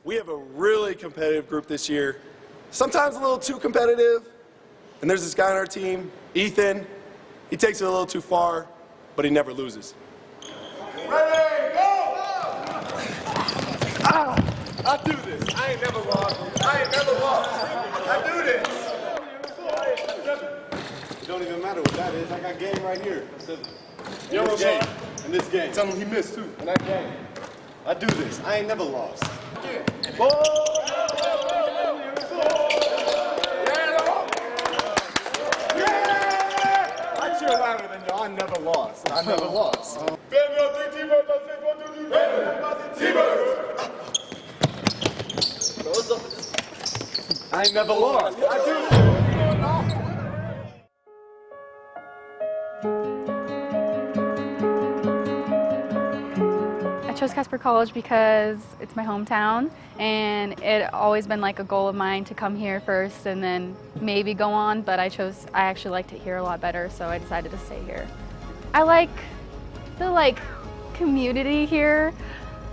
We have a really competitive group this year, sometimes a little too competitive. And there's this guy on our team, Ethan. He takes it a little too far, but he never loses. Ready, go! I do this. I ain't never lost. I ain't never lost. I do this. It don't even matter what that is. I got game right here. In this game. In this game. Tell him he missed too. In that game. I do this. I ain't never lost. I cheer louder than y'all. I never lost. I never lost. I ain't never lost. I do. I chose Casper College because it's my hometown, and it always been like a goal of mine to come here first and then maybe go on, but I actually liked it here a lot better, so I decided to stay here. I like the community here,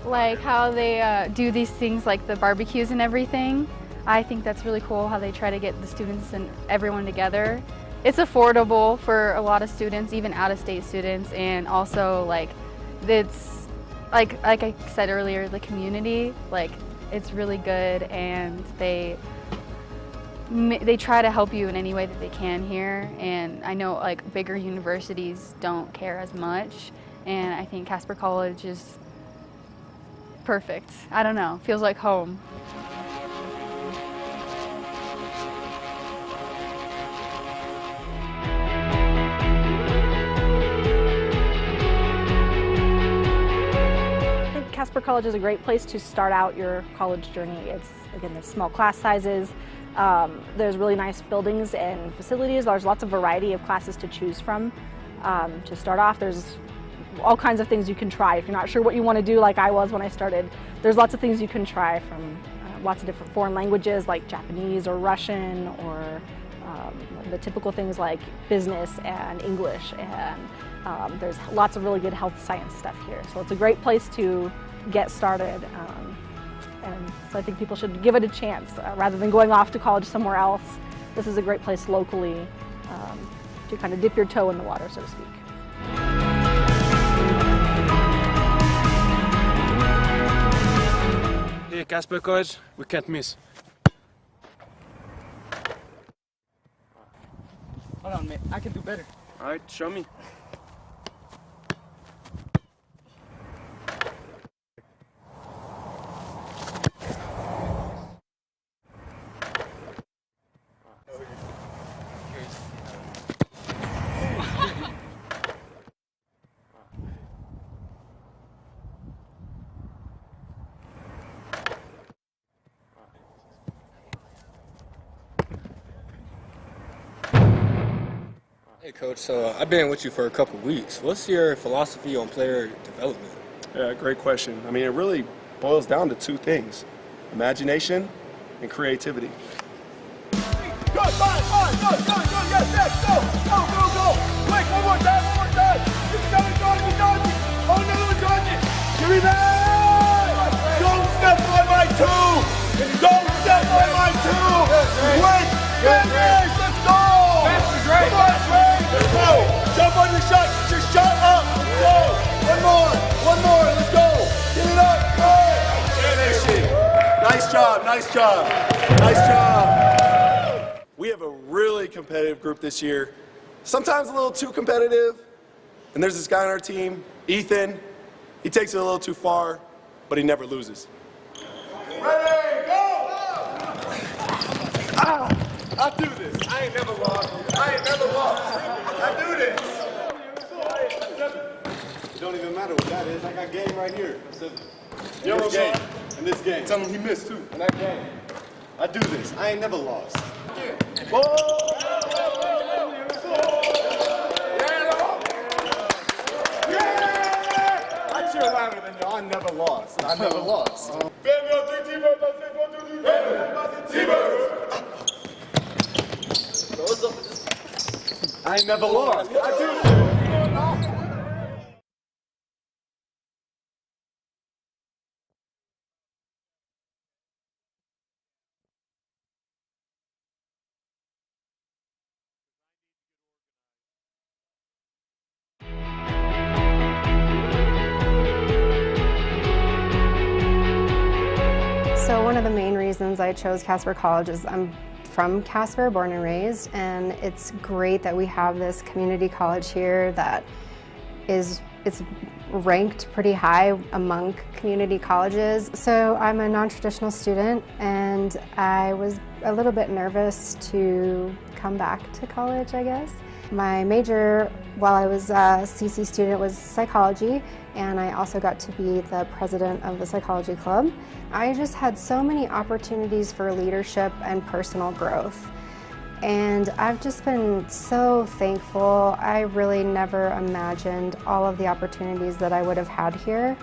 like how they do these things like the barbecues and everything. I think that's really cool how they try to get the students and everyone together. It's affordable for a lot of students, even out-of-state students, and also it's like I said earlier, the community, it's really good, and they try to help you in any way that they can here. And I know bigger universities don't care as much, and I think Casper College is perfect. I don't know, feels like home. Casper College is a great place to start out your college journey. Again, there's small class sizes, there's really nice buildings and facilities, there's lots of variety of classes to choose from. To start off, there's all kinds of things you can try. If you're not sure what you want to do, like I was when I started, there's lots of things you can try, from lots of different foreign languages like Japanese or Russian, or the typical things like business and English, and there's lots of really good health science stuff here. So it's a great place to get started, and so I think people should give it a chance rather than going off to college somewhere else. This is a great place locally to kind of dip your toe in the water, so to speak. Here, Casper College, we can't miss. Hold on, mate. I can do better. All right, show me. Hey Coach, so I've been with you for a couple weeks. What's your philosophy on player development? Yeah, great question. I mean, it really boils down to two things: imagination and creativity. Go, yes, yes, go! Quick, one more time! It's coming, dodge it! Oh, another one, dodge it! Give me that! Don't step on my two! Don't step on my two! Quick, finish! Let's go! Come on, Trey! Go! Jump on your shot! Get your shot up! Go! One more! Let's go! Get it up! Go! Finish it. Nice job. We have a really competitive group this year, sometimes a little too competitive. And there's this guy on our team, Ethan. He takes it a little too far, but he never loses. Ready, go! I do this. I ain't never lost. I do this. It don't even matter what that is. I got game right here. In this game. Tell him he missed too. In that game. I do this. I ain't never lost. I cheer louder than y'all. I never lost. I ain't never lost. I do. one of the main reasons I chose Casper College is I'm from Casper, born and raised, and it's great that we have this community college here that it's ranked pretty high among community colleges. So I'm a non-traditional student, and I was a little bit nervous to come back to college, I guess. My major while I was a CC student was psychology, and I also got to be the president of the psychology club. I just had so many opportunities for leadership and personal growth. And I've just been so thankful. I really never imagined all of the opportunities that I would have had here.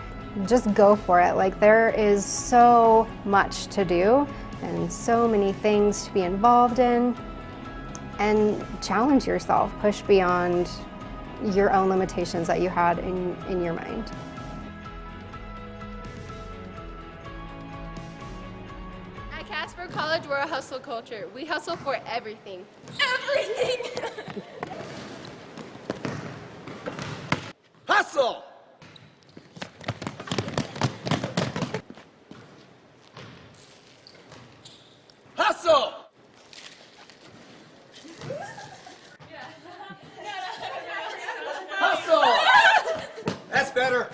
Just go for it. Like, there is so much to do and so many things to be involved in. And challenge yourself, push beyond your own limitations that you had in your mind. At Casper College, we're a hustle culture. We hustle for everything. Everything! Hustle! Hustle! Hustle! That's better.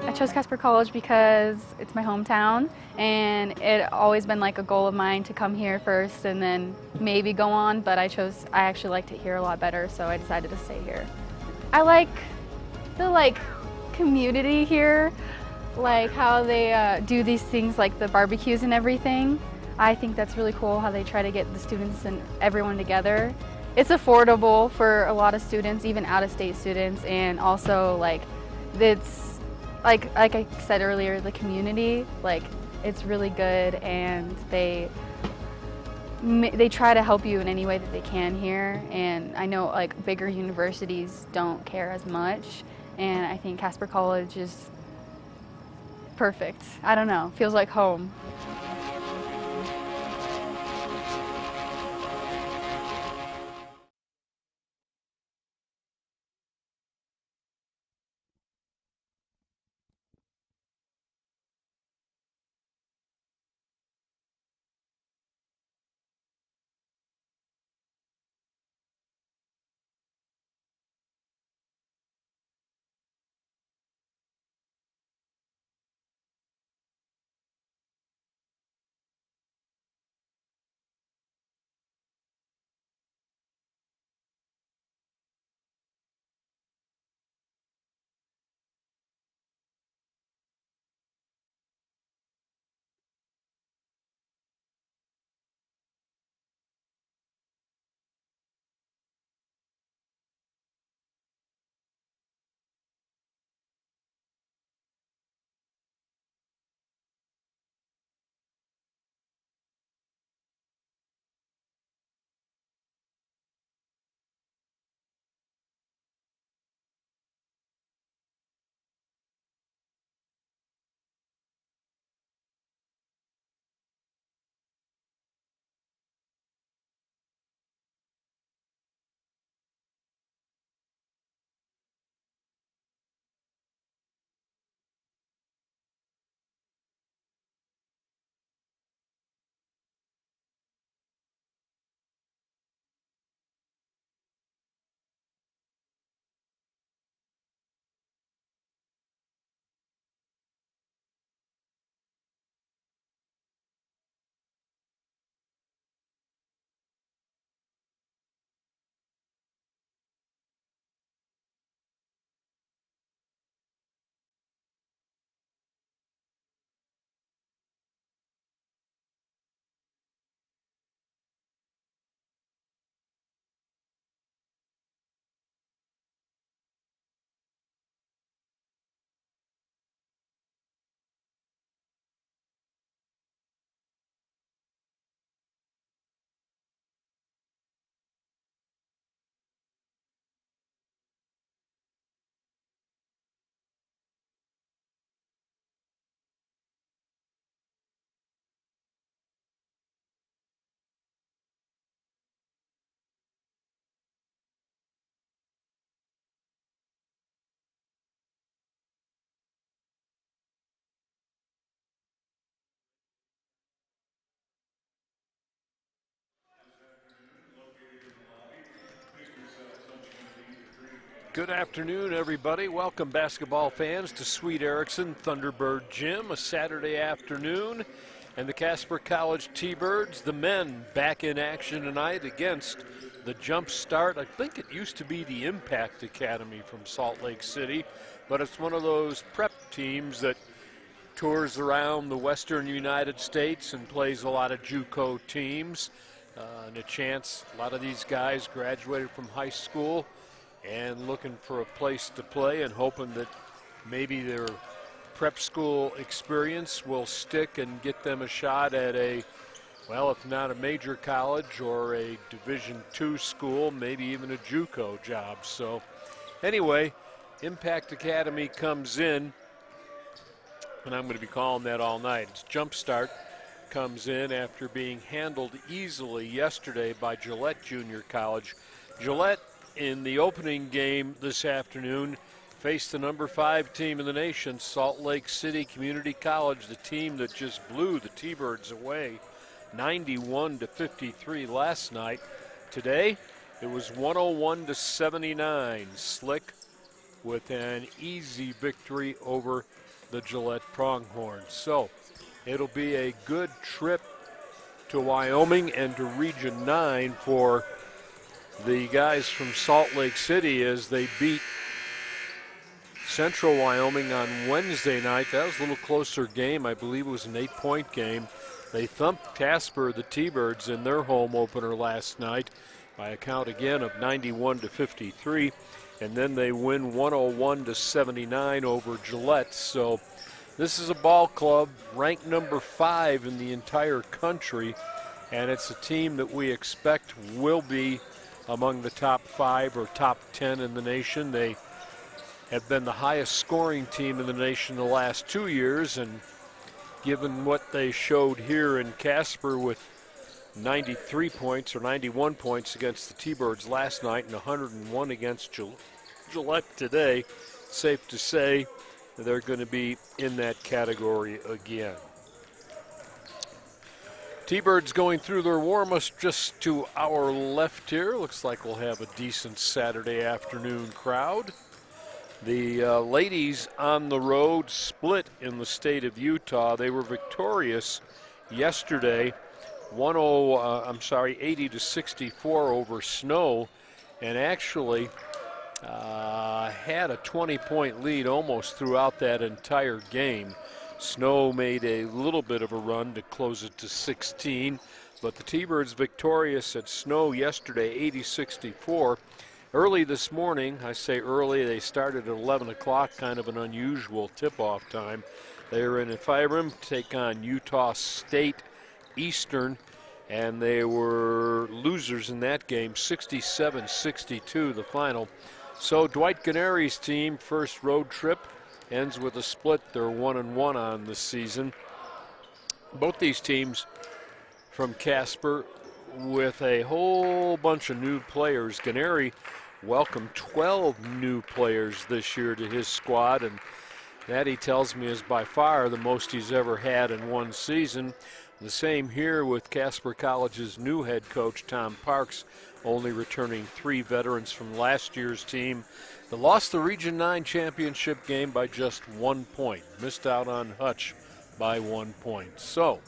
I chose Casper College because it's my hometown, and it always been like a goal of mine to come here first and then maybe go on, but I actually liked it here a lot better, so I decided to stay here. I like the community here, like how they do these things like the barbecues and everything. I think that's really cool how they try to get the students and everyone together. It's affordable for a lot of students, even out-of-state students, and also it's like I said earlier, the community, it's really good, and they try to help you in any way that they can here. And I know bigger universities don't care as much, and I think Casper College is perfect. I don't know, feels like home. Good afternoon, everybody. Welcome, basketball fans, to Sweet Erickson Thunderbird Gym, a Saturday afternoon. And the Casper College T-Birds, the men, back in action tonight against the Jump Start. I think it used to be the Impact Academy from Salt Lake City, but it's one of those prep teams that tours around the western United States and plays a lot of JUCO teams. And a lot of these guys graduated from high school and looking for a place to play and hoping that maybe their prep school experience will stick and get them a shot at a, well, if not a major college or a Division II school, maybe even a JUCO job. So anyway, Impact Academy comes in, and I'm going to be calling that all night. It's Jump Start comes in after being handled easily yesterday by Gillette Junior College. Gillette, in the opening game this afternoon, faced the number 5 team in the nation, Salt Lake City Community College, the team that just blew the T-Birds away 91-53 last night. Today, it was 101-79. Slick with an easy victory over the Gillette Pronghorns. So it'll be a good trip to Wyoming and to Region 9 for the guys from Salt Lake City as they beat Central Wyoming on Wednesday night. That was a little closer game. I believe it was an 8-point game. They thumped Casper, the T-Birds, in their home opener last night by a count again of 91-53. And then they win 101-79 over Gillette. So this is a ball club ranked number 5 in the entire country, and it's a team that we expect will be among the top 5 or top 10 in the nation. They have been the highest scoring team in the nation the last 2 years, and given what they showed here in Casper with 93 points or 91 points against the T-Birds last night and 101 against Gillette today, safe to say they're going to be in that category again. T-Birds going through their warm-ups just to our left here. Looks like we'll have a decent Saturday afternoon crowd. The ladies on the road split in the state of Utah. They were victorious yesterday, 80-64 over Snow, and actually had a 20-point lead almost throughout that entire game. Snow made a little bit of a run to close it to 16, but the T-Birds victorious at Snow yesterday, 80-64. Early this morning, I say early, they started at 11 o'clock, kind of an unusual tip-off time. They were in Ephraim to take on Utah State Eastern, and they were losers in that game, 67-62 the final. So Dwight Ganeri's team, first road trip, ends with a split. They're 1-1 on this season. Both these teams from Casper with a whole bunch of new players. Ganeri welcomed 12 new players this year to his squad, and that, he tells me, is by far the most he's ever had in one season. The same here with Casper College's new head coach, Tom Parks, only returning 3 veterans from last year's team that lost the Region 9 championship game by just 1 point. Missed out on Hutch by 1 point. So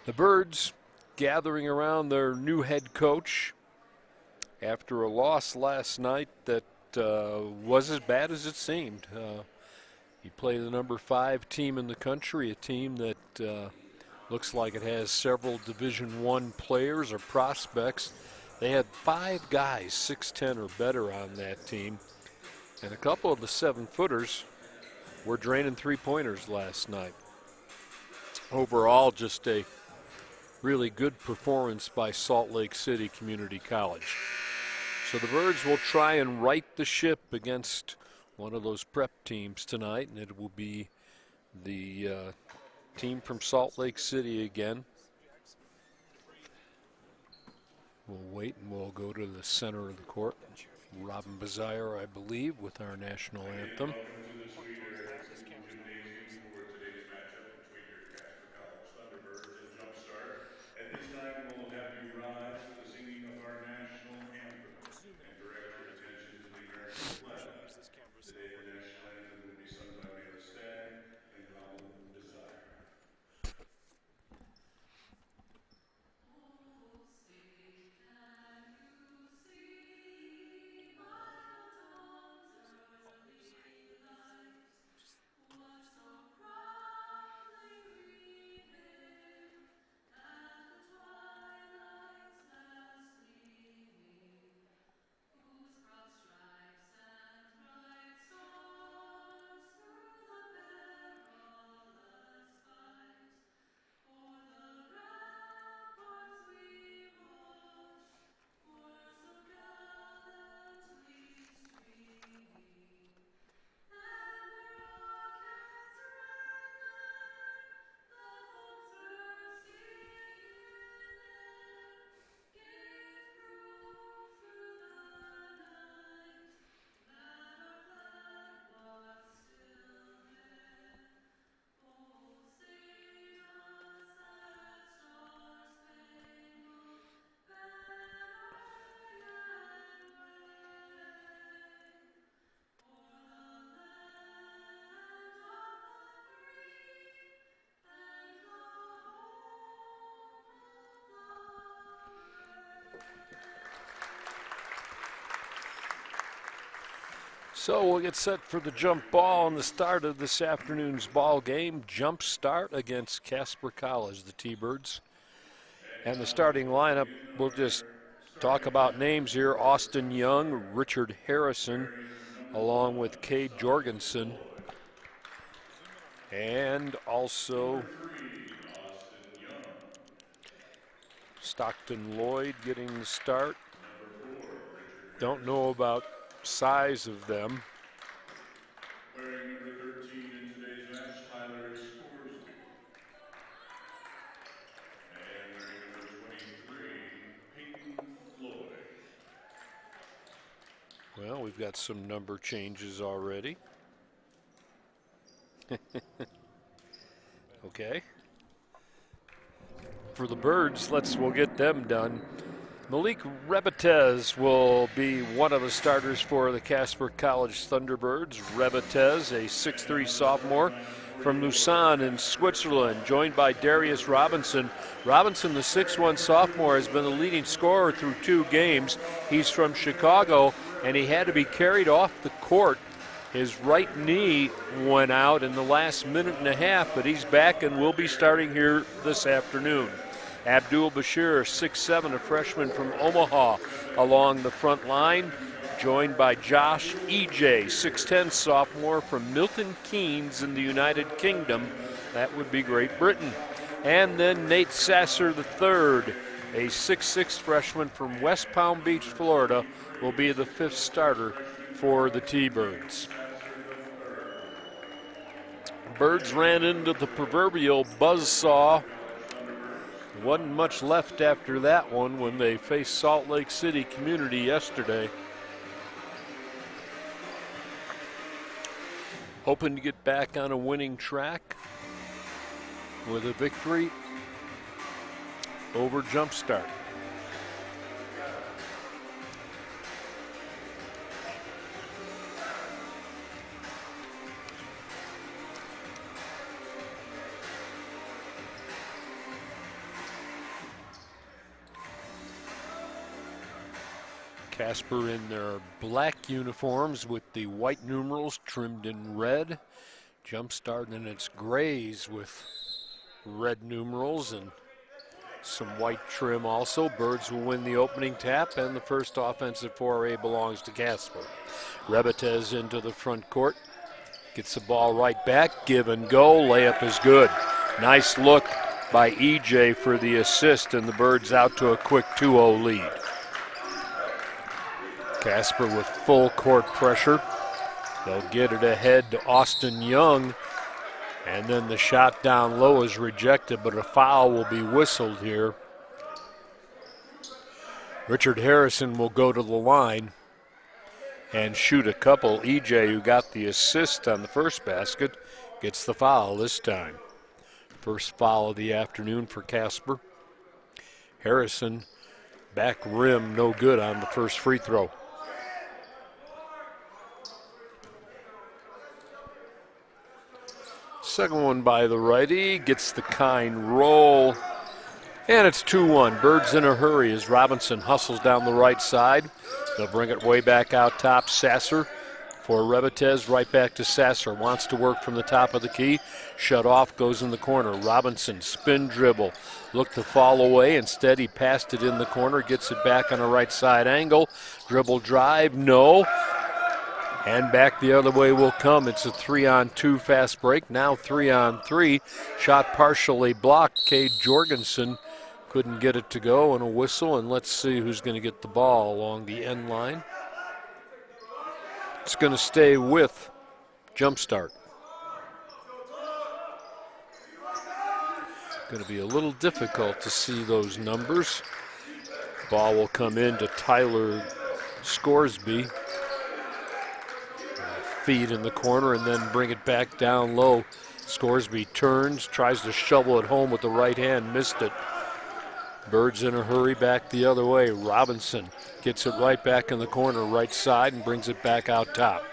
the Birds gathering around their new head coach after a loss last night that was as bad as it seemed. He played the number 5 team in the country, a team that looks like it has several Division I players or prospects. They had 5 guys 6'10" or better on that team, and a couple of the 7-footers were draining 3-pointers last night. Overall, just a really good performance by Salt Lake City Community College. So the Birds will try and right the ship against one of those prep teams tonight, and it will be the team from Salt Lake City again. We'll wait and we'll go to the center of the court. Robin Bazire, I believe, with our national anthem. So we'll get set for the jump ball on the start of this afternoon's ball game. Jump start against Casper College, the T-Birds. And the starting lineup, we'll just talk about names here. Austin Young, Richard Harrison, along with Cade Jorgensen. And also Stockton Lloyd getting the start. Don't know about size of them. Wearing number 13 in today's match, Tyler Scoresby. And wearing number 23, Peyton Floyd. Well, we've got some number changes already. Okay. For the Birds, we'll get them done. Malik Rebetez will be one of the starters for the Casper College Thunderbirds. Rebetez, a 6'3" sophomore from Lausanne in Switzerland, joined by Darius Robinson. Robinson, the 6'1" sophomore, has been the leading scorer through 2 games. He's from Chicago, and he had to be carried off the court. His right knee went out in the last minute and a half, but he's back and will be starting here this afternoon. Abdul Bashir, 6'7", a freshman from Omaha, along the front line, joined by Josh E.J., 6'10", sophomore from Milton Keynes in the United Kingdom. That would be Great Britain. And then Nate Sasser III, a 6'6" freshman from West Palm Beach, Florida, will be the 5th starter for the T-Birds. Birds ran into the proverbial buzzsaw. Wasn't much left after that one when they faced Salt Lake City Community yesterday. Hoping to get back on a winning track with a victory over Jumpstart. Casper in their black uniforms with the white numerals trimmed in red. Jumpstart in its grays with red numerals and some white trim also. Birds will win the opening tap, and the first offensive foray belongs to Casper. Rebetez into the front court. Gets the ball right back, give and go, layup is good. Nice look by EJ for the assist, and the Birds out to a quick 2-0 lead. Casper with full court pressure. They'll get it ahead to Austin Young, and then the shot down low is rejected, but a foul will be whistled here. Richard Harrison will go to the line and shoot a couple. EJ, who got the assist on the first basket, gets the foul this time. First foul of the afternoon for Casper. Harrison, back rim, no good on the first free throw. Second one by the righty, gets the kind roll, and it's 2-1. Birds in a hurry as Robinson hustles down the right side. They'll bring it way back out top. Sasser for Rebetez, right back to Sasser. Wants to work from the top of the key. Shut off, goes in the corner. Robinson, spin dribble. Looked to fall away. Instead, he passed it in the corner. Gets it back on a right side angle. Dribble drive, no. And back the other way will come. It's a 3-on-2 fast break. Now 3-on-3. Shot partially blocked. Cade Jorgensen couldn't get it to go, and a whistle. And let's see who's going to get the ball along the end line. It's going to stay with Jumpstart. Going to be a little difficult to see those numbers. Ball will come in to Tyler Scoresby. Feed in the corner and then bring it back down low. Scoresby turns, tries to shovel it home with the right hand, missed it. Birds in a hurry back the other way. Robinson gets it right back in the corner, right side, and brings it back out top.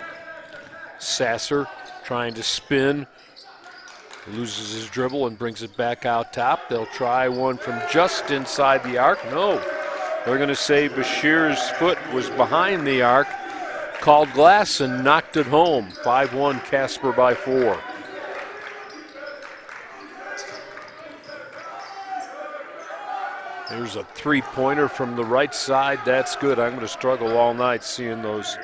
Sasser trying to spin, loses his dribble and brings it back out top. They'll try one from just inside the arc. No, they're going to say Bashir's foot was behind the arc. called glass and knocked it home. 5-1 Casper by 4. There's a three-pointer from the right side. That's good. I'm going to struggle all night seeing those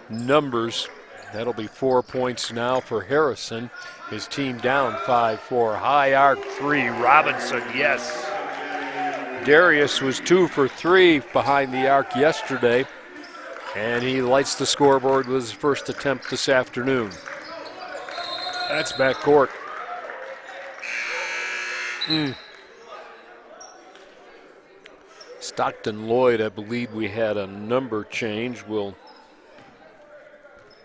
numbers. That'll be 4 points now for Harrison. His team down 5-4. High arc three. Robinson, yes. Darius was 2 for 3 behind the arc yesterday, and he lights the scoreboard with his first attempt this afternoon. That's backcourt. Stockton Lloyd, I believe we had a number change. We'll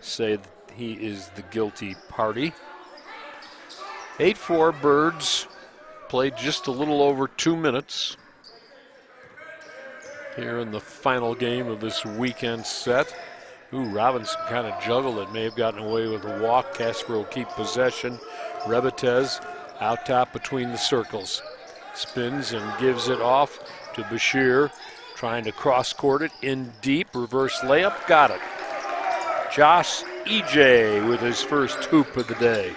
say that he is the guilty party. 8-4 Birds played just a little over 2 minutes here in the final game of this weekend set. Ooh, Robinson kind of juggled it, may have gotten away with a walk. Casper will keep possession. Rebetez out top between the circles. Spins and gives it off to Bashir, trying to cross-court it in deep. Reverse layup, got it. Josh EJ with his first hoop of the day.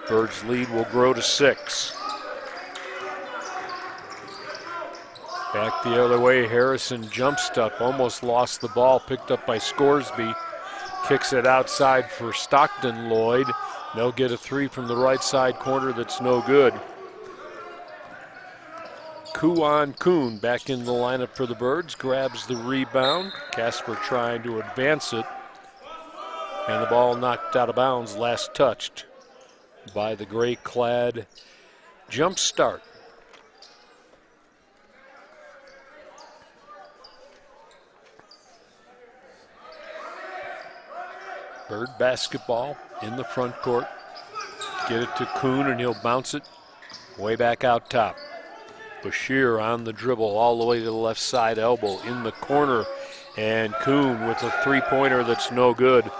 Birds lead will grow to 6. Back the other way, Harrison jumps up, almost lost the ball, picked up by Scoresby. Kicks it outside for Stockton Lloyd. They'll get a 3 from the right side corner that's no good. Kuan Kuhn back in the lineup for the Birds, grabs the rebound. Casper trying to advance it. And the ball knocked out of bounds, last touched by the gray-clad Jump Start. Bird basketball in the front court. Get it to Kuhn and he'll bounce it way back out top. Bashir on the dribble all the way to the left side elbow in the corner. And Kuhn with a three-pointer that's no good.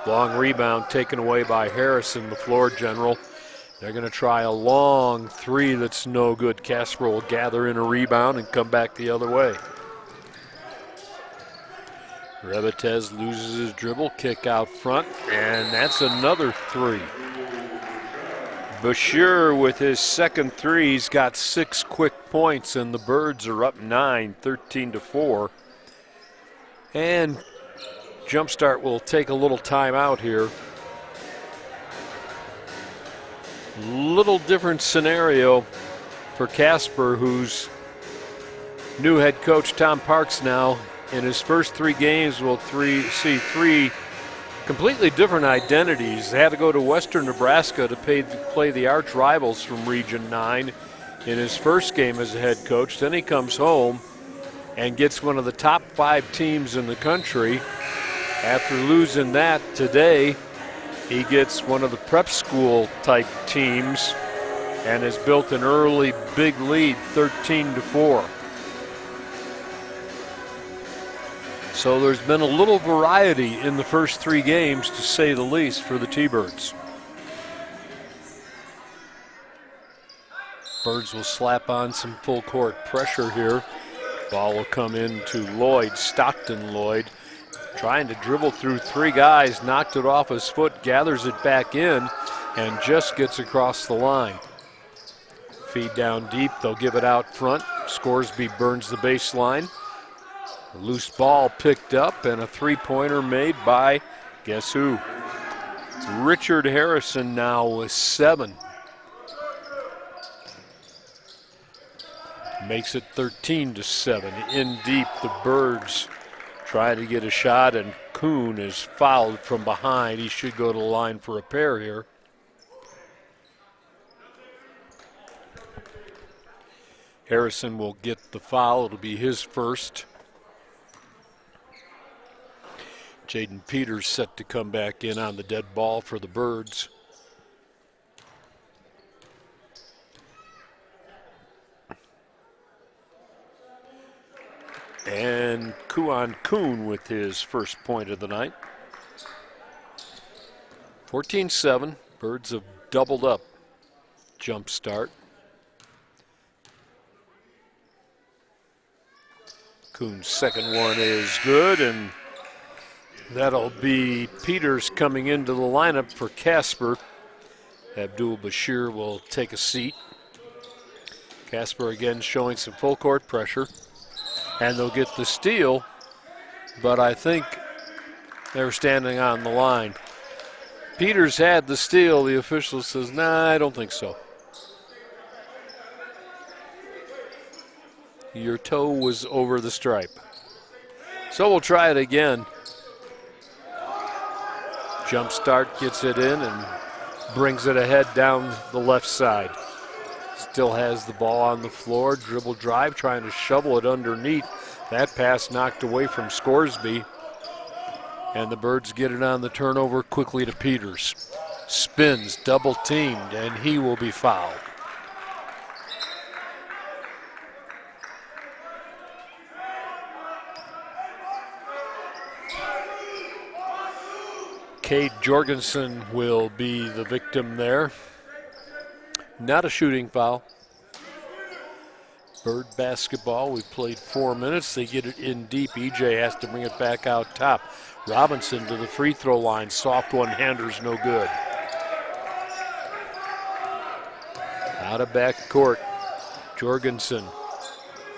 Long rebound taken away by Harrison, the floor general. They're going to try a long 3 that's no good. Casper will gather in a rebound and come back the other way. Rebetez loses his dribble, kick out front, and that's another 3. Bashir with his second 3, he's got 6 quick points, and the Birds are up 9, 13-4. And Jumpstart will take a little time out here. Little different scenario for Casper, whose new head coach Tom Parks now in his first 3 games will see 3 completely different identities. They had to go to Western Nebraska to play the arch rivals from Region 9 in his first game as a head coach. Then he comes home and gets one of the top 5 teams in the country. After losing that today, he gets one of the prep school type teams and has built an early big lead, 13-4. So there's been a little variety in the first 3 games, to say the least, for the T-Birds. Birds will slap on some full court pressure here. Ball will come in to Lloyd, Stockton Lloyd, trying to dribble through 3 guys, knocked it off his foot, gathers it back in, and just gets across the line. Feed down deep, they'll give it out front. Scoresby burns the baseline. Loose ball picked up and a 3-pointer made by, guess who? Richard Harrison now with 7. Makes it 13-7. In deep, the Birds try to get a shot, and Kuhn is fouled from behind. He should go to the line for a pair here. Harrison will get the foul. It'll be his first. Jaden Peters set to come back in on the dead ball for the Birds. And Kuan Kuhn with his first point of the night. 14-7. Birds have doubled up. Jump start. Kuhn's second one is good, and That'll be Peters coming into the lineup for Casper. Abdul Bashir will take a seat. Casper again showing some full court pressure. And they'll get the steal, but I think they're standing on the line. Peters had the steal. The official says, nah, I don't think so. Your toe was over the stripe. So we'll try it again. Jump start gets it in and brings it ahead down the left side. Still has the ball on the floor, dribble drive, trying to shovel it underneath. That pass knocked away from Scoresby. And the Birds get it on the turnover quickly to Peters. Spins, double teamed, and he will be fouled. Cade Jorgensen will be the victim there. Not a shooting foul. Bird basketball, we played 4 minutes. They get it in deep. EJ has to bring it back out top. Robinson to the free throw line. Soft one-hander's no good. Out of back court. Jorgensen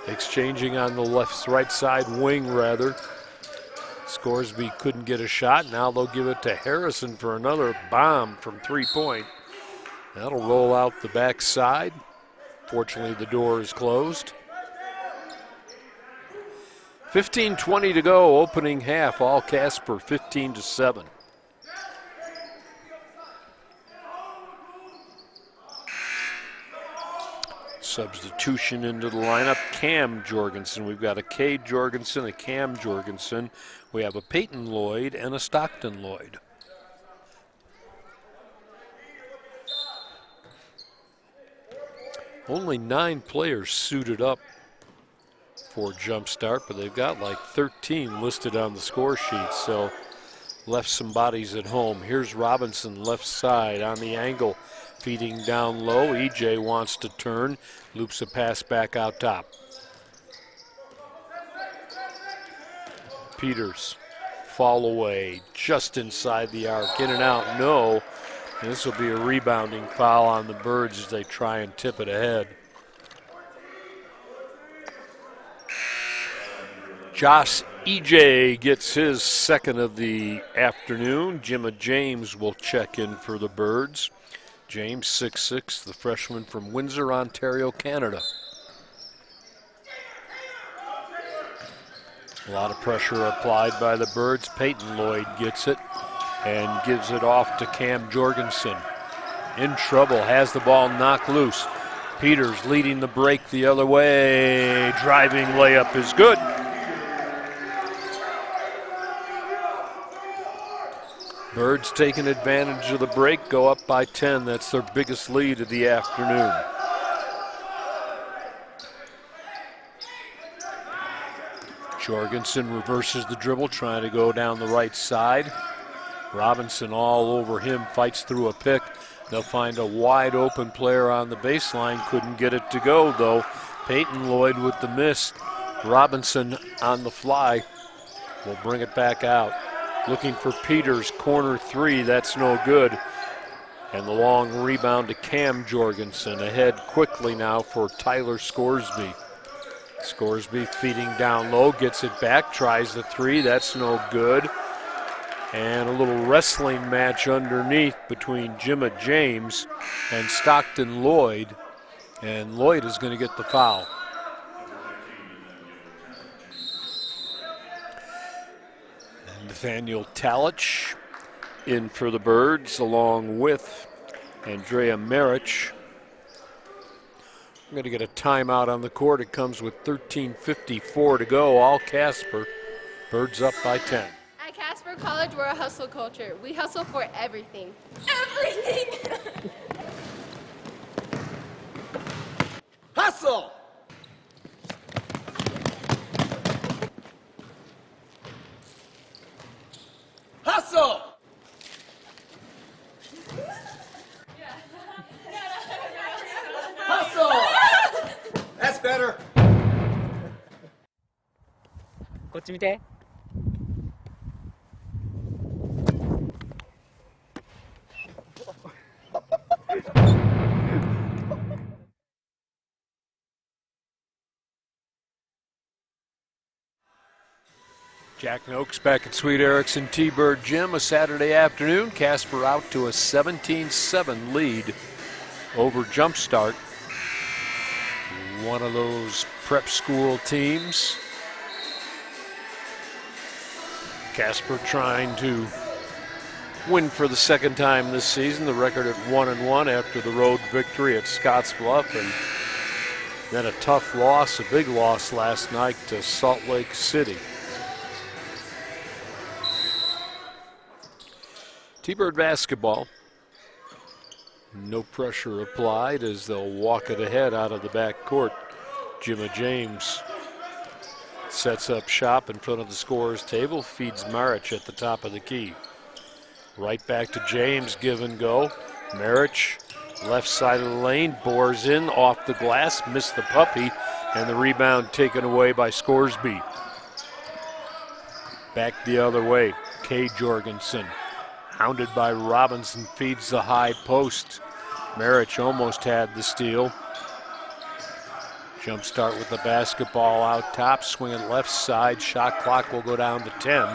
exchanging on the right side wing, rather. Scoresby couldn't get a shot. Now they'll give it to Harrison for another bomb from 3-point. That'll roll out the back side. Fortunately, the door is closed. 15:20 to go, opening half. All Casper, 15-7. Substitution into the lineup, Cam Jorgensen. We've got a Cade Jorgensen, a Cam Jorgensen. We have a Peyton Lloyd and a Stockton Lloyd. Only 9 players suited up for Jumpstart, but they've got like 13 listed on the score sheet, so left some bodies at home. Here's Robinson, left side on the angle, feeding down low. EJ wants to turn, loops a pass back out top. Peters, fall away, just inside the arc, in and out, no. And this will be a rebounding foul on the Birds as they try and tip it ahead. Josh EJ gets his second of the afternoon. Jimma James will check in for the Birds. James, 6'6", the freshman from Windsor, Ontario, Canada. A lot of pressure applied by the Birds. Peyton Lloyd gets it and gives it off to Cam Jorgensen. In trouble, has the ball knocked loose. Peters leading the break the other way. Driving layup is good. Birds taking advantage of the break, go up by 10. That's their biggest lead of the afternoon. Jorgensen reverses the dribble, trying to go down the right side. Robinson all over him, fights through a pick. They'll find a wide open player on the baseline. Couldn't get it to go, though. Peyton Lloyd with the miss. Robinson on the fly will bring it back out. Looking for Peters, corner three, that's no good. And the long rebound to Cam Jorgensen. Ahead quickly now for Tyler Scoresby. Scoresby feeding down low, gets it back, tries the three, that's no good. And a little wrestling match underneath between Jimma James and Stockton Lloyd. And Lloyd is going to get the foul. And Nathaniel Talich in for the Birds along with Andrea Marich. I'm going to get a timeout on the court. It comes with 13:54 to go. All Casper. Birds up by 10. At Casper College, we're a hustle culture. We hustle for everything. Everything! Hustle! Hustle! Hustle! That's better. こっち見て。Jack Noakes back at Sweet Erickson T-Bird Gym, a Saturday afternoon. Casper out to a 17-7 lead over Jumpstart. One of those prep school teams. Casper trying to win for the second time this season. The record at 1-1 after the road victory at Scottsbluff, and then a tough loss, a big loss last night to Salt Lake City. T-Bird basketball. No pressure applied as they'll walk it ahead out of the back court. Jimma James sets up shop in front of the scorer's table, feeds Marich at the top of the key. Right back to James, give and go. Marich, left side of the lane, bores in off the glass, missed the puppy, and the rebound taken away by Scoresby. Back the other way, Kay Jorgensen. Hounded by Robinson, feeds the high post. Marich almost had the steal. Jump start with the basketball out top, swinging left side. Shot clock will go down to 10.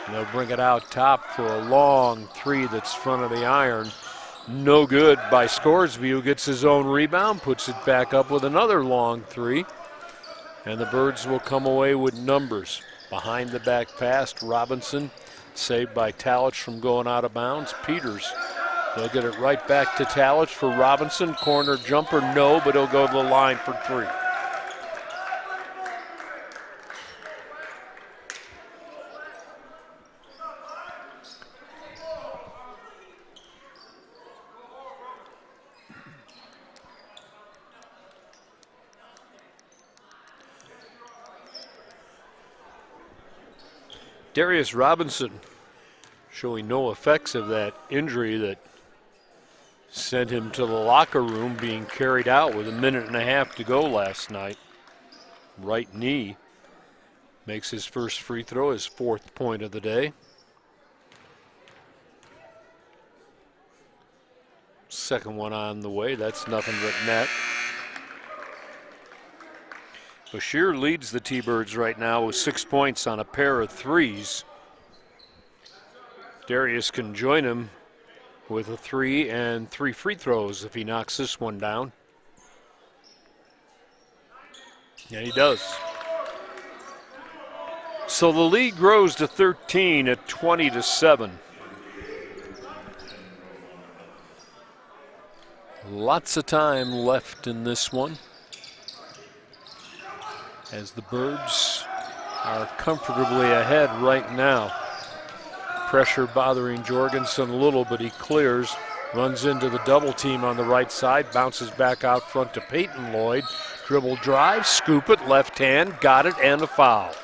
And they'll bring it out top for a long three that's front of the iron. No good by Scoresby, who gets his own rebound, puts it back up with another long three. And the Birds will come away with numbers. Behind the back pass, Robinson saved by Talich from going out of bounds. Peters, they'll get it right back to Talich for Robinson. Corner jumper, no, but he'll go to the line for three. Darius Robinson showing no effects of that injury that sent him to the locker room, being carried out with 1.5 minutes to go last night. Right knee. Makes his first free throw, his 4th point of the day. Second one on the way, that's nothing but net. Bashir leads the T-Birds right now with 6 points on a pair of threes. Darius can join him with a 3 and 3 free throws if he knocks this one down. And he does. So the lead grows to 13 at 20-7. Lots of time left in this one, as the Birds are comfortably ahead right now. Pressure bothering Jorgensen a little, but he clears, runs into the double team on the right side, bounces back out front to Peyton Lloyd. Dribble drive, scoop it, left hand, got it, and a foul.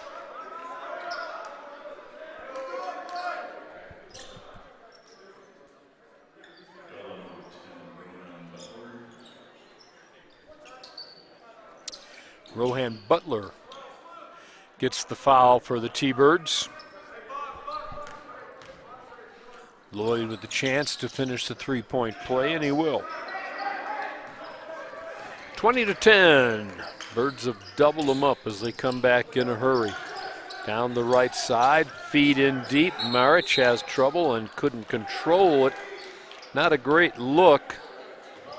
Rohan Butler gets the foul for the T-Birds. Lloyd with the chance to finish the three-point play, and he will. 20-10. Birds have doubled them up as they come back in a hurry. Down the right side, feed in deep. Marich has trouble and couldn't control it. Not a great look.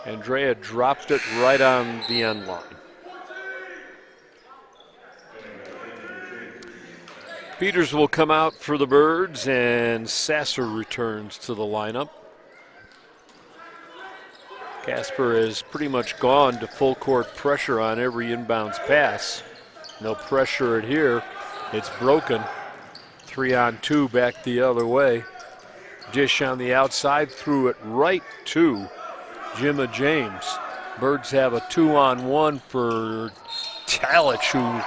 Andrea dropped it right on the end line. Peters will come out for the Birds, and Sasser returns to the lineup. Casper has pretty much gone to full court pressure on every inbounds pass. No pressure at here. It's broken. 3-on-2 back the other way. Dish on the outside, threw it right to Jimma James. Birds have a 2-on-1 for Talich, who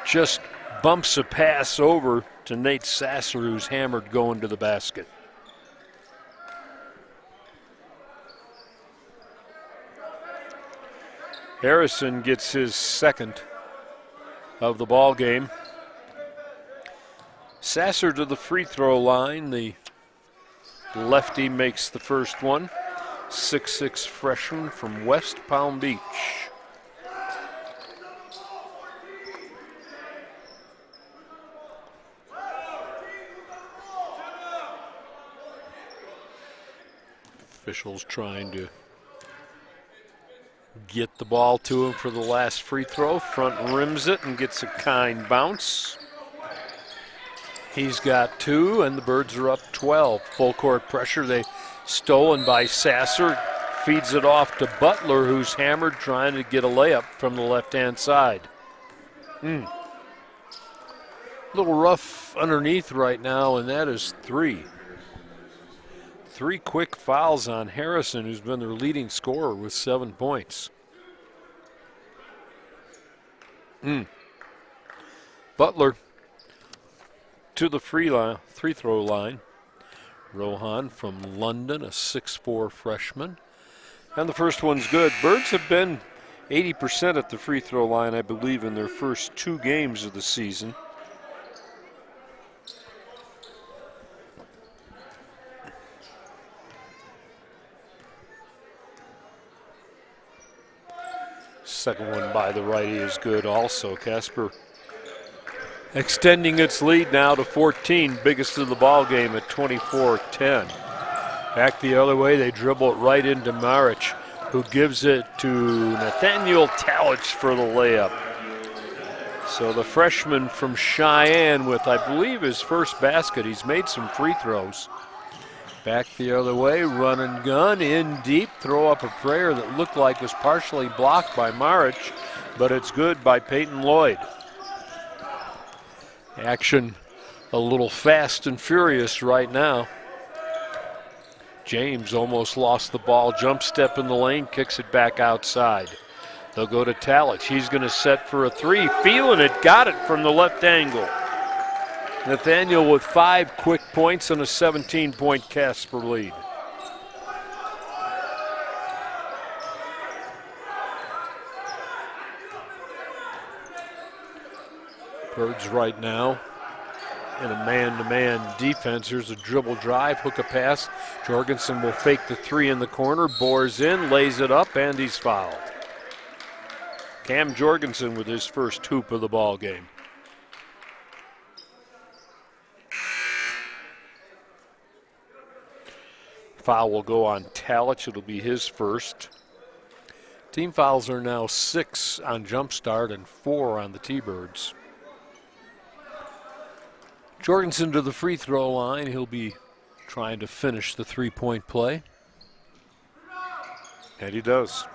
just bumps a pass over to Nate Sasser, who's hammered going to the basket. Harrison gets his second of the ball game. Sasser to the free throw line. The lefty makes the first one. 6'6" freshman from West Palm Beach. Officials trying to get the ball to him for the last free throw. Front rims it and gets a kind bounce. He's got 2, and the Birds are up 12. Full court pressure. They stolen by Sasser. Feeds it off to Butler, who's hammered, trying to get a layup from the left-hand side. A little rough underneath right now, and that is 3. 3 quick fouls on Harrison, who's been their leading scorer with 7 points. Butler to the free throw line. Rohan from London, a 6'4" freshman. And the first one's good. Birds have been 80% at the free throw line, I believe, in their first 2 games of the season. Second one by the righty is good also. Casper extending its lead now to 14, biggest of the ball game at 24-10. Back the other way, they dribble it right into Maric, who gives it to Nathaniel Talich for the layup. So the freshman from Cheyenne with, I believe, his first basket. He's made some free throws. Back the other way, run and gun, in deep, throw up a prayer that looked like was partially blocked by Maric, but it's good by Peyton Lloyd. Action a little fast and furious right now. James almost lost the ball, jump step in the lane, kicks it back outside. They'll go to Talich. He's going to set for a 3, feeling it, got it from the left angle. Nathaniel with 5 quick points and a 17-point Casper lead. Birds right now in a man-to-man defense. Here's a dribble drive, hook a pass. Jorgensen will fake the 3 in the corner, bores in, lays it up, and he's fouled. Cam Jorgensen with his first hoop of the ball game. Foul will go on Talich. It'll be his first. Team fouls are now 6 on Jumpstart and 4 on the T-Birds. Jorgensen to the free throw line. He'll be trying to finish the 3-point play. And he does.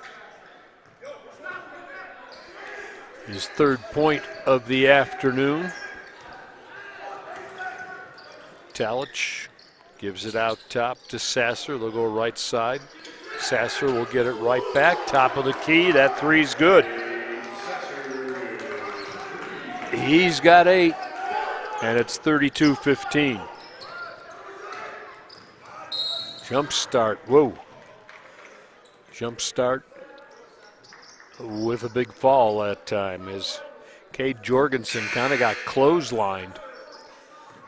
His 3rd point of the afternoon. Talich gives it out top to Sasser. They'll go right side. Sasser will get it right back. Top of the key. That 3's good. He's got 8. And it's 32-15. Jump start. Whoa. Jump start with a big fall that time as Cade Jorgensen kind of got clotheslined.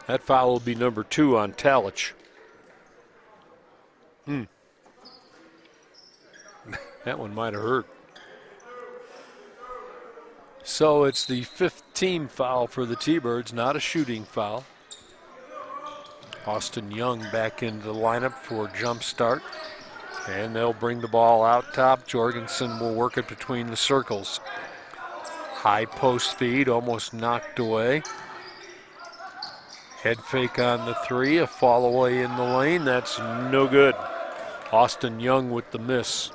That foul will be number 2 on Talich. That one might have hurt. So it's the 5th team foul for the T-Birds, not a shooting foul. Austin Young back into the lineup for jump start. And they'll bring the ball out top. Jorgensen will work it between the circles. High post feed, almost knocked away. Head fake on the 3, a fall away in the lane. That's no good. Austin Young with the miss.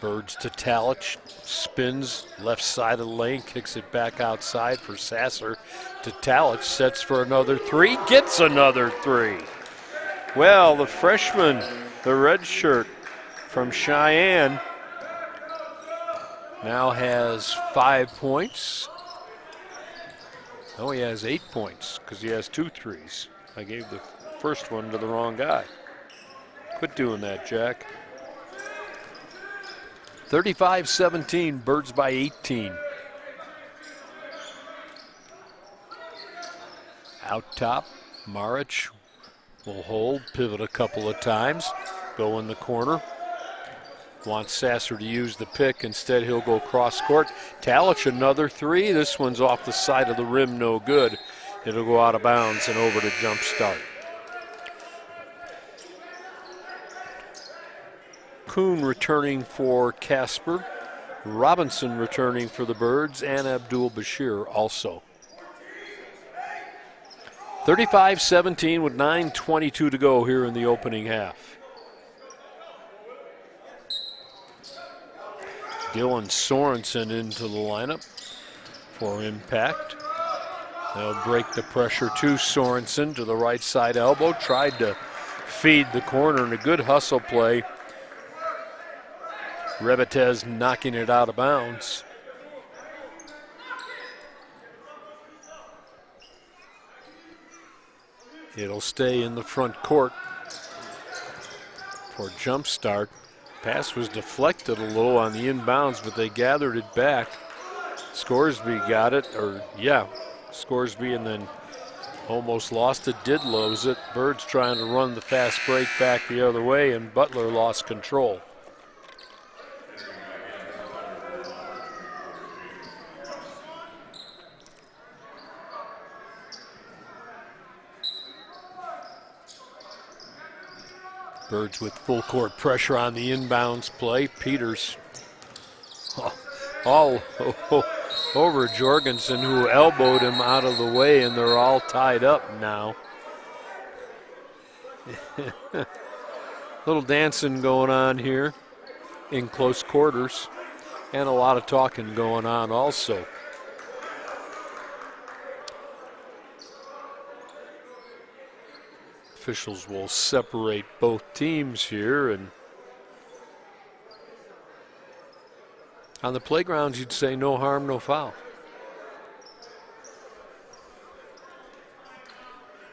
Birds to Talich, spins left side of the lane, kicks it back outside for Sasser to Talich, sets for another 3, gets another 3. Well, the freshman, the red shirt from Cheyenne, now has 5 points. Oh, he has 8 points because he has 2 threes. I gave the first one to the wrong guy. Quit doing that, Jack. 35-17, Birds by 18. Out top, Maric will hold, pivot a couple of times, go in the corner. Wants Sasser to use the pick. Instead, he'll go cross court. Talich, another 3. This one's off the side of the rim, no good. It'll go out of bounds and over to jump start. Kuhn returning for Casper. Robinson returning for the Birds, and Abdul Bashir also. 35-17 with 9:22 to go here in the opening half. Dylan Sorensen into the lineup for impact. They'll break the pressure to Sorensen to the right side elbow. Tried to feed the corner and a good hustle play. Rebetez knocking it out of bounds. It'll stay in the front court for jump start. Pass was deflected a little on the inbounds, but they gathered it back. Scoresby got it, Scoresby, and then almost lost it, did lose it. Birds trying to run the fast break back the other way, and Butler lost control. Birds with full court pressure on the inbounds play. Peters all over Jorgensen, who elbowed him out of the way, and they're all tied up now. Little dancing going on here in close quarters, and a lot of talking going on also. Officials will separate both teams here, and on the playgrounds you'd say no harm, no foul.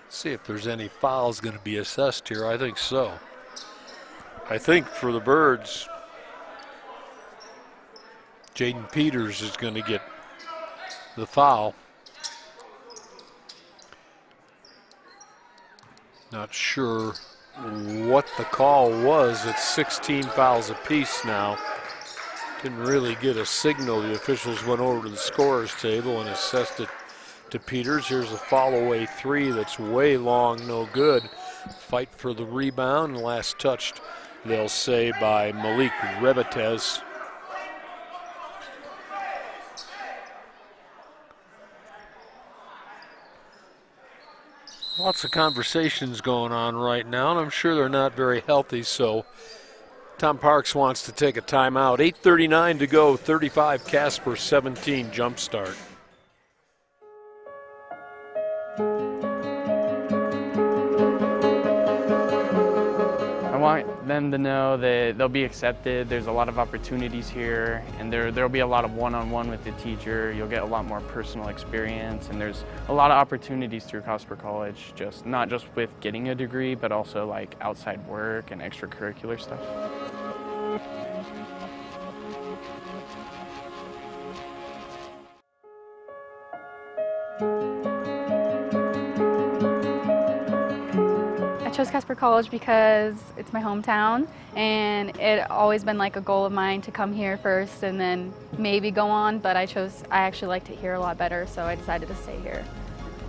See if there's any fouls going to be assessed here. I think so. I think for the Birds, Jaden Peters is going to get the foul. Not sure what the call was. It's 16 fouls apiece now. Didn't really get a signal. The officials went over to the scorer's table and assessed it to Peters. Here's a follow-away three that's way long, no good. Fight for the rebound. Last touched, they'll say, by Malik Rebetez. Lots of conversations going on right now, and I'm sure they're not very healthy, so Tom Parks wants to take a timeout. 8:39 to go, 35 Casper, 17 jump start. I want them to know that they'll be accepted. There's a lot of opportunities here, and there'll be a lot of one-on-one with the teacher. You'll get a lot more personal experience, and there's a lot of opportunities through Casper College, not just with getting a degree, but also like outside work and extracurricular stuff. I chose Casper College because it's my hometown, and it always been like a goal of mine to come here first and then maybe go on, but I actually liked it here a lot better, so I decided to stay here.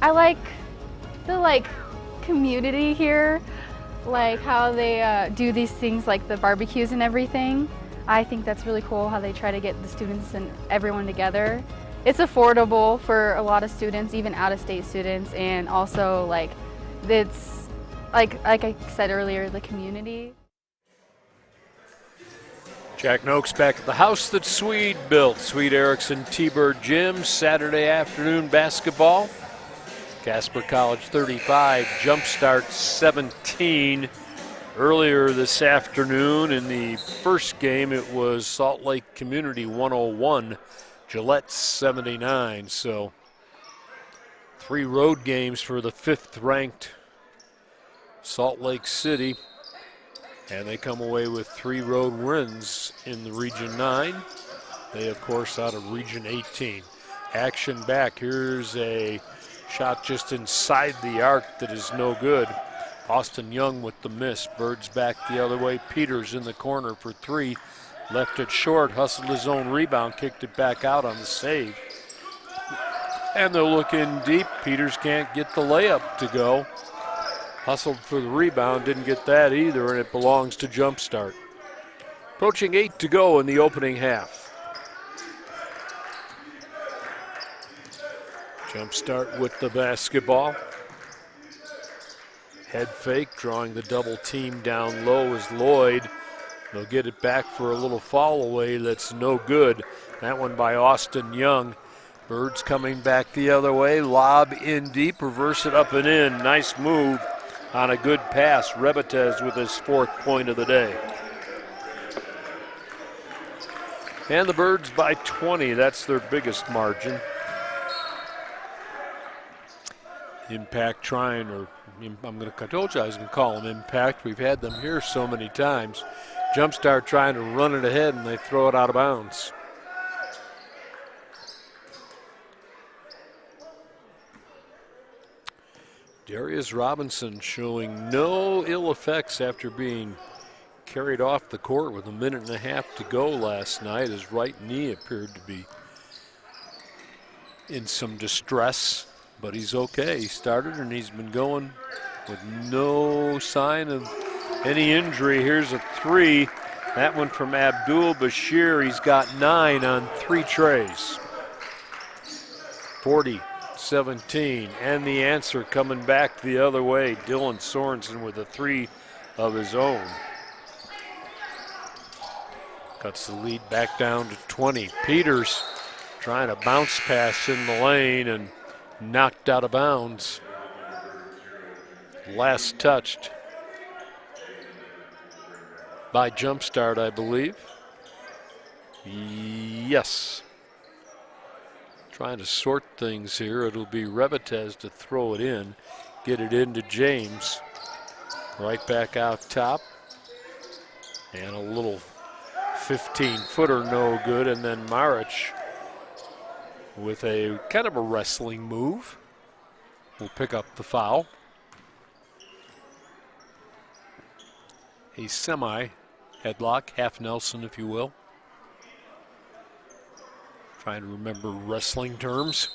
I like the community here, like how they do these things like the barbecues and everything. I think that's really cool how they try to get the students and everyone together. It's affordable for a lot of students, even out-of-state students, and also it's like I said earlier, the community. Jack Noakes back at the house that Swede built. Swede Erickson T-Bird Gym, Saturday afternoon basketball. Casper College 35, jump start 17. Earlier this afternoon in the first game, it was Salt Lake Community 101, Gillette 79. So 3 road games for the 5th ranked Salt Lake City, and they come away with 3 road wins in the Region 9. They, of course, out of Region 18. Action back. Here's a shot just inside the arc that is no good. Austin Young with the miss. Birds back the other way. Peters in the corner for 3. Left it short, hustled his own rebound, kicked it back out on the save. And they'll look in deep. Peters can't get the layup to go. Hustled for the rebound, didn't get that either, and it belongs to Jump Start. Approaching 8 to go in the opening half. Jump start with the basketball. Head fake, drawing the double team down low is Lloyd. They'll get it back for a little fall away that's no good. That one by Austin Young. Birds coming back the other way. Lob in deep, reverse it up and in. Nice move on a good pass. Rebetez with his 4th point of the day. And the Birds by 20. That's their biggest margin. Impact trying, or I told you I was going to call them Impact. We've had them here so many times. Jumpstart trying to run it ahead, and they throw it out of bounds. Darius Robinson showing no ill effects after being carried off the court with a minute and a half to go last night. His right knee appeared to be in some distress, but he's okay. He started and he's been going with no sign of any injury. Here's a 3. That one from Abdul Bashir. He's got 9 on 3 trays. 40-17. And the answer coming back the other way. Dylan Sorensen with a 3 of his own. Cuts the lead back down to 20. Peters trying to bounce pass in the lane and knocked out of bounds. Last touched by Jumpstart, I believe. Yes. Trying to sort things here. It'll be Rebetez to throw it in, get it into James. Right back out top. And a little 15-footer no good, and then Maric with a kind of a wrestling move will pick up the foul. A semi headlock, half Nelson if you will. Trying to remember wrestling terms.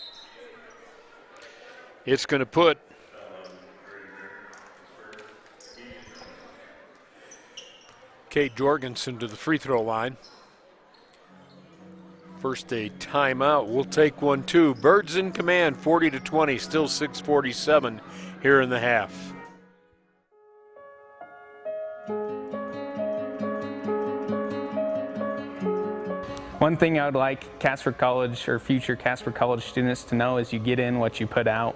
It's going to put Kate Jorgensen to the free throw line. First a timeout. We'll take one too. Birds in command, 40-20, still 6:47 here in the half. One thing I would like Casper College or future Casper College students to know is you get in what you put out.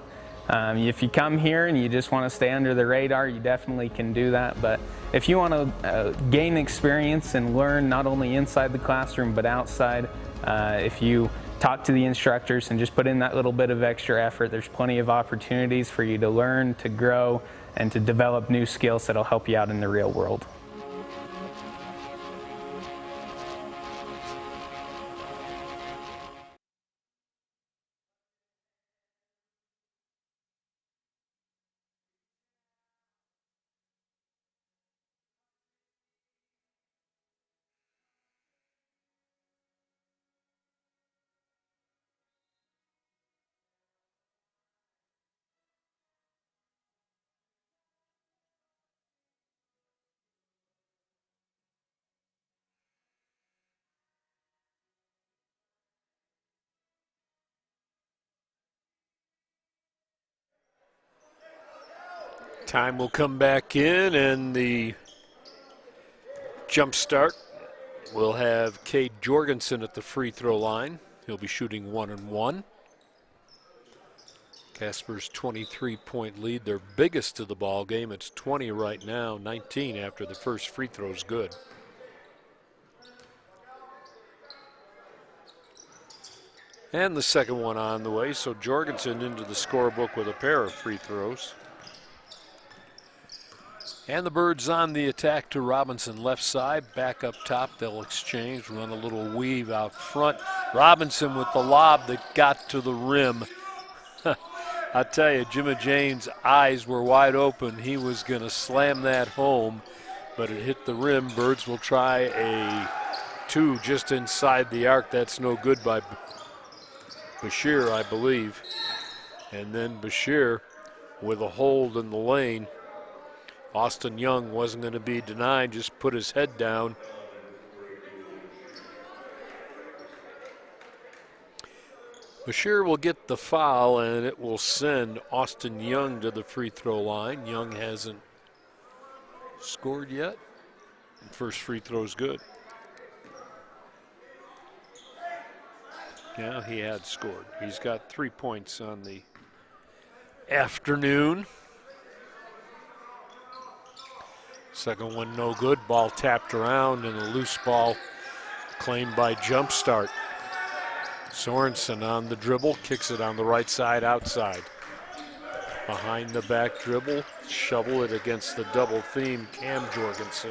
If you come here and you just want to stay under the radar, you definitely can do that. But if you want to gain experience and learn not only inside the classroom but outside, if you talk to the instructors and just put in that little bit of extra effort, there's plenty of opportunities for you to learn, to grow, and to develop new skills that'll help you out in the real world. Time will come back in, and the jump start will have Cade Jorgensen at the free throw line. He'll be shooting 1 and 1. Casper's 23-point lead, their biggest of the ball game. It's 20 right now, 19 after the first free throw's good. And the second one on the way, so Jorgensen into the scorebook with a pair of free throws. And the Birds on the attack to Robinson, left side, back up top. They'll exchange, run a little weave out front. Robinson with the lob that got to the rim. I tell you, Jimmy James' eyes were wide open. He was going to slam that home, but it hit the rim. Birds will try a 2 just inside the arc. That's no good by Bashir, I believe. And then Bashir with a hold in the lane. Austin Young wasn't going to be denied, just put his head down Bashir will get the foul, and it will send Austin Young to the free throw line. Young hasn't scored yet. First free throw is good. Yeah, he had scored. He's got 3 points on the afternoon. Second one no good. Ball tapped around and a loose ball claimed by Jumpstart. Sorensen on the dribble, kicks it on the right side outside. Behind the back dribble, shovel it against the double theme, Cam Jorgensen.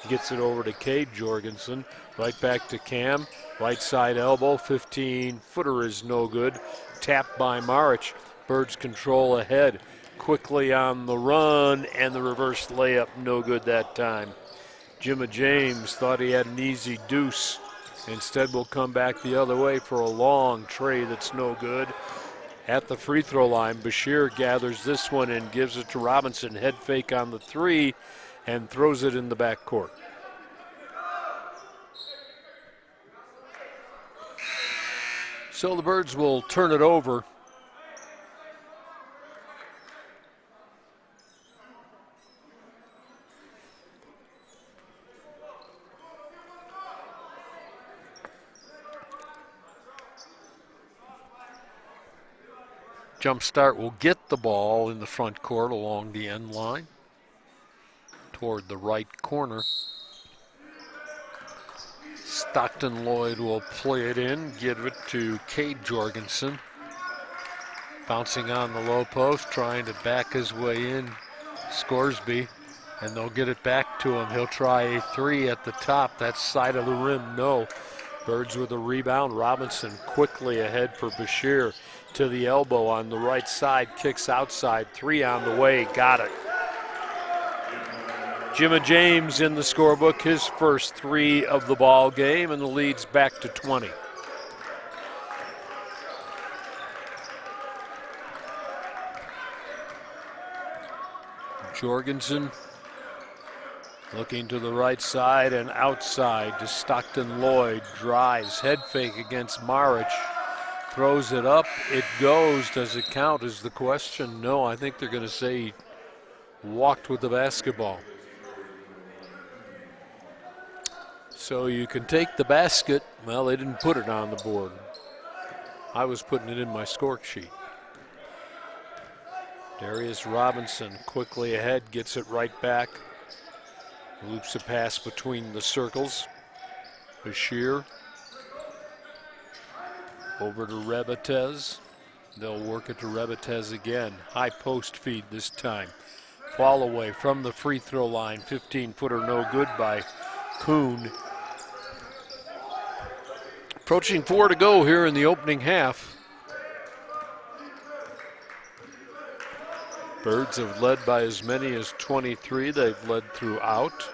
Gets it over to Cade Jorgensen, right back to Cam. Right side elbow, 15-footer is no good. Tapped by Maric. Birds control ahead. Quickly on the run, and the reverse layup no good that time. Jimmy James thought he had an easy deuce. Instead will come back the other way for a long tray that's no good. At the free throw line, Bashir gathers this one and gives it to Robinson. Head fake on the three and throws it in the backcourt. So the Birds will turn it over. Jumpstart will get the ball in the front court along the end line toward the right corner. Stockton Lloyd will play it in, give it to Cade Jorgensen. Bouncing on the low post, trying to back his way in, Scoresby, and they'll get it back to him. He'll try a three at the top, that side of the rim, no. Birds with a rebound. Robinson quickly ahead for Bashir to the elbow on the right side, kicks outside, three on the way, got it. Jimmy James in the scorebook, his first three of the ball game, and the lead's back to 20. Jorgensen looking to the right side and outside to Stockton Lloyd. Drives, head fake against Maric. Throws it up, it goes. Does it count is the question. No, I think they're going to say he walked with the basketball. So you can take the basket. Well, they didn't put it on the board. I was putting it in my score sheet. Darius Robinson quickly ahead, gets it right back. Loops a pass between the circles. Bashir over to Rebatez. They'll work it to Rebatez again. High post feed this time. Fall away from the free throw line. 15-footer no good by Kuhn. Approaching 4 to go here in the opening half. Birds have led by as many as 23. They've led throughout.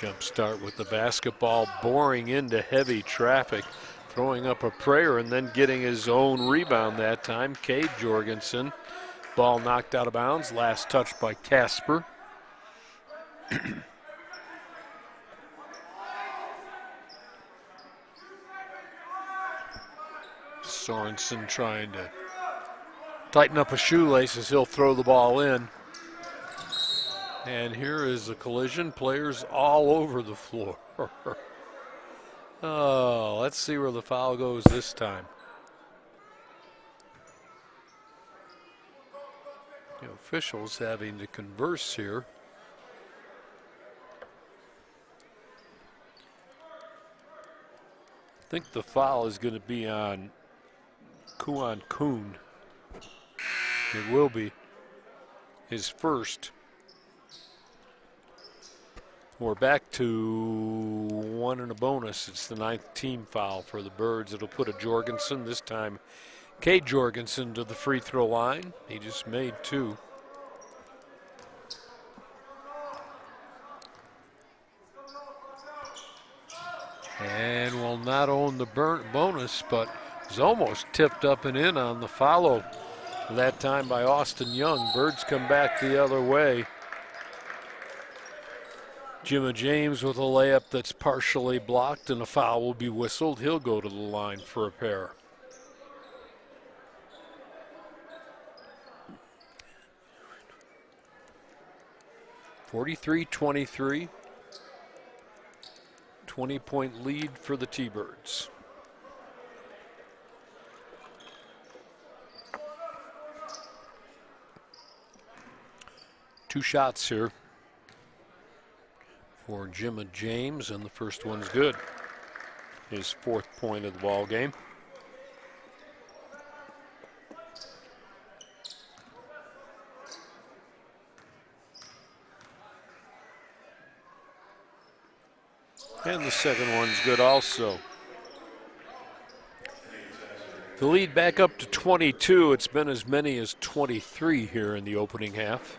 Jump start with the basketball, boring into heavy traffic, throwing up a prayer and then getting his own rebound that time. Cade Jorgensen. Ball knocked out of bounds. Last touch by Casper. Sorensen trying to tighten up his shoelaces. He'll throw the ball in. And here is a collision. Players all over the floor. Oh, let's see where the foul goes this time. The officials having to converse here. I think the foul is going to be on Kuhn. It will be his first. We're back to 1 and a bonus. It's the 9th team foul for the Birds. It'll put a Jorgensen, this time Cade Jorgensen, to the free throw line. He just made 2. And will not own the bonus, but is almost tipped up and in on the follow. That time by Austin Young. Birds come back the other way. Jimma James with a layup that's partially blocked, and a foul will be whistled. He'll go to the line for a pair. (43-23). 20-point lead for the T-Birds. Two shots here for Jimma James, and the first one's good. His 4th point of the ball game. And the second one's good also. The lead back up to 22. It's been as many as 23 here in the opening half.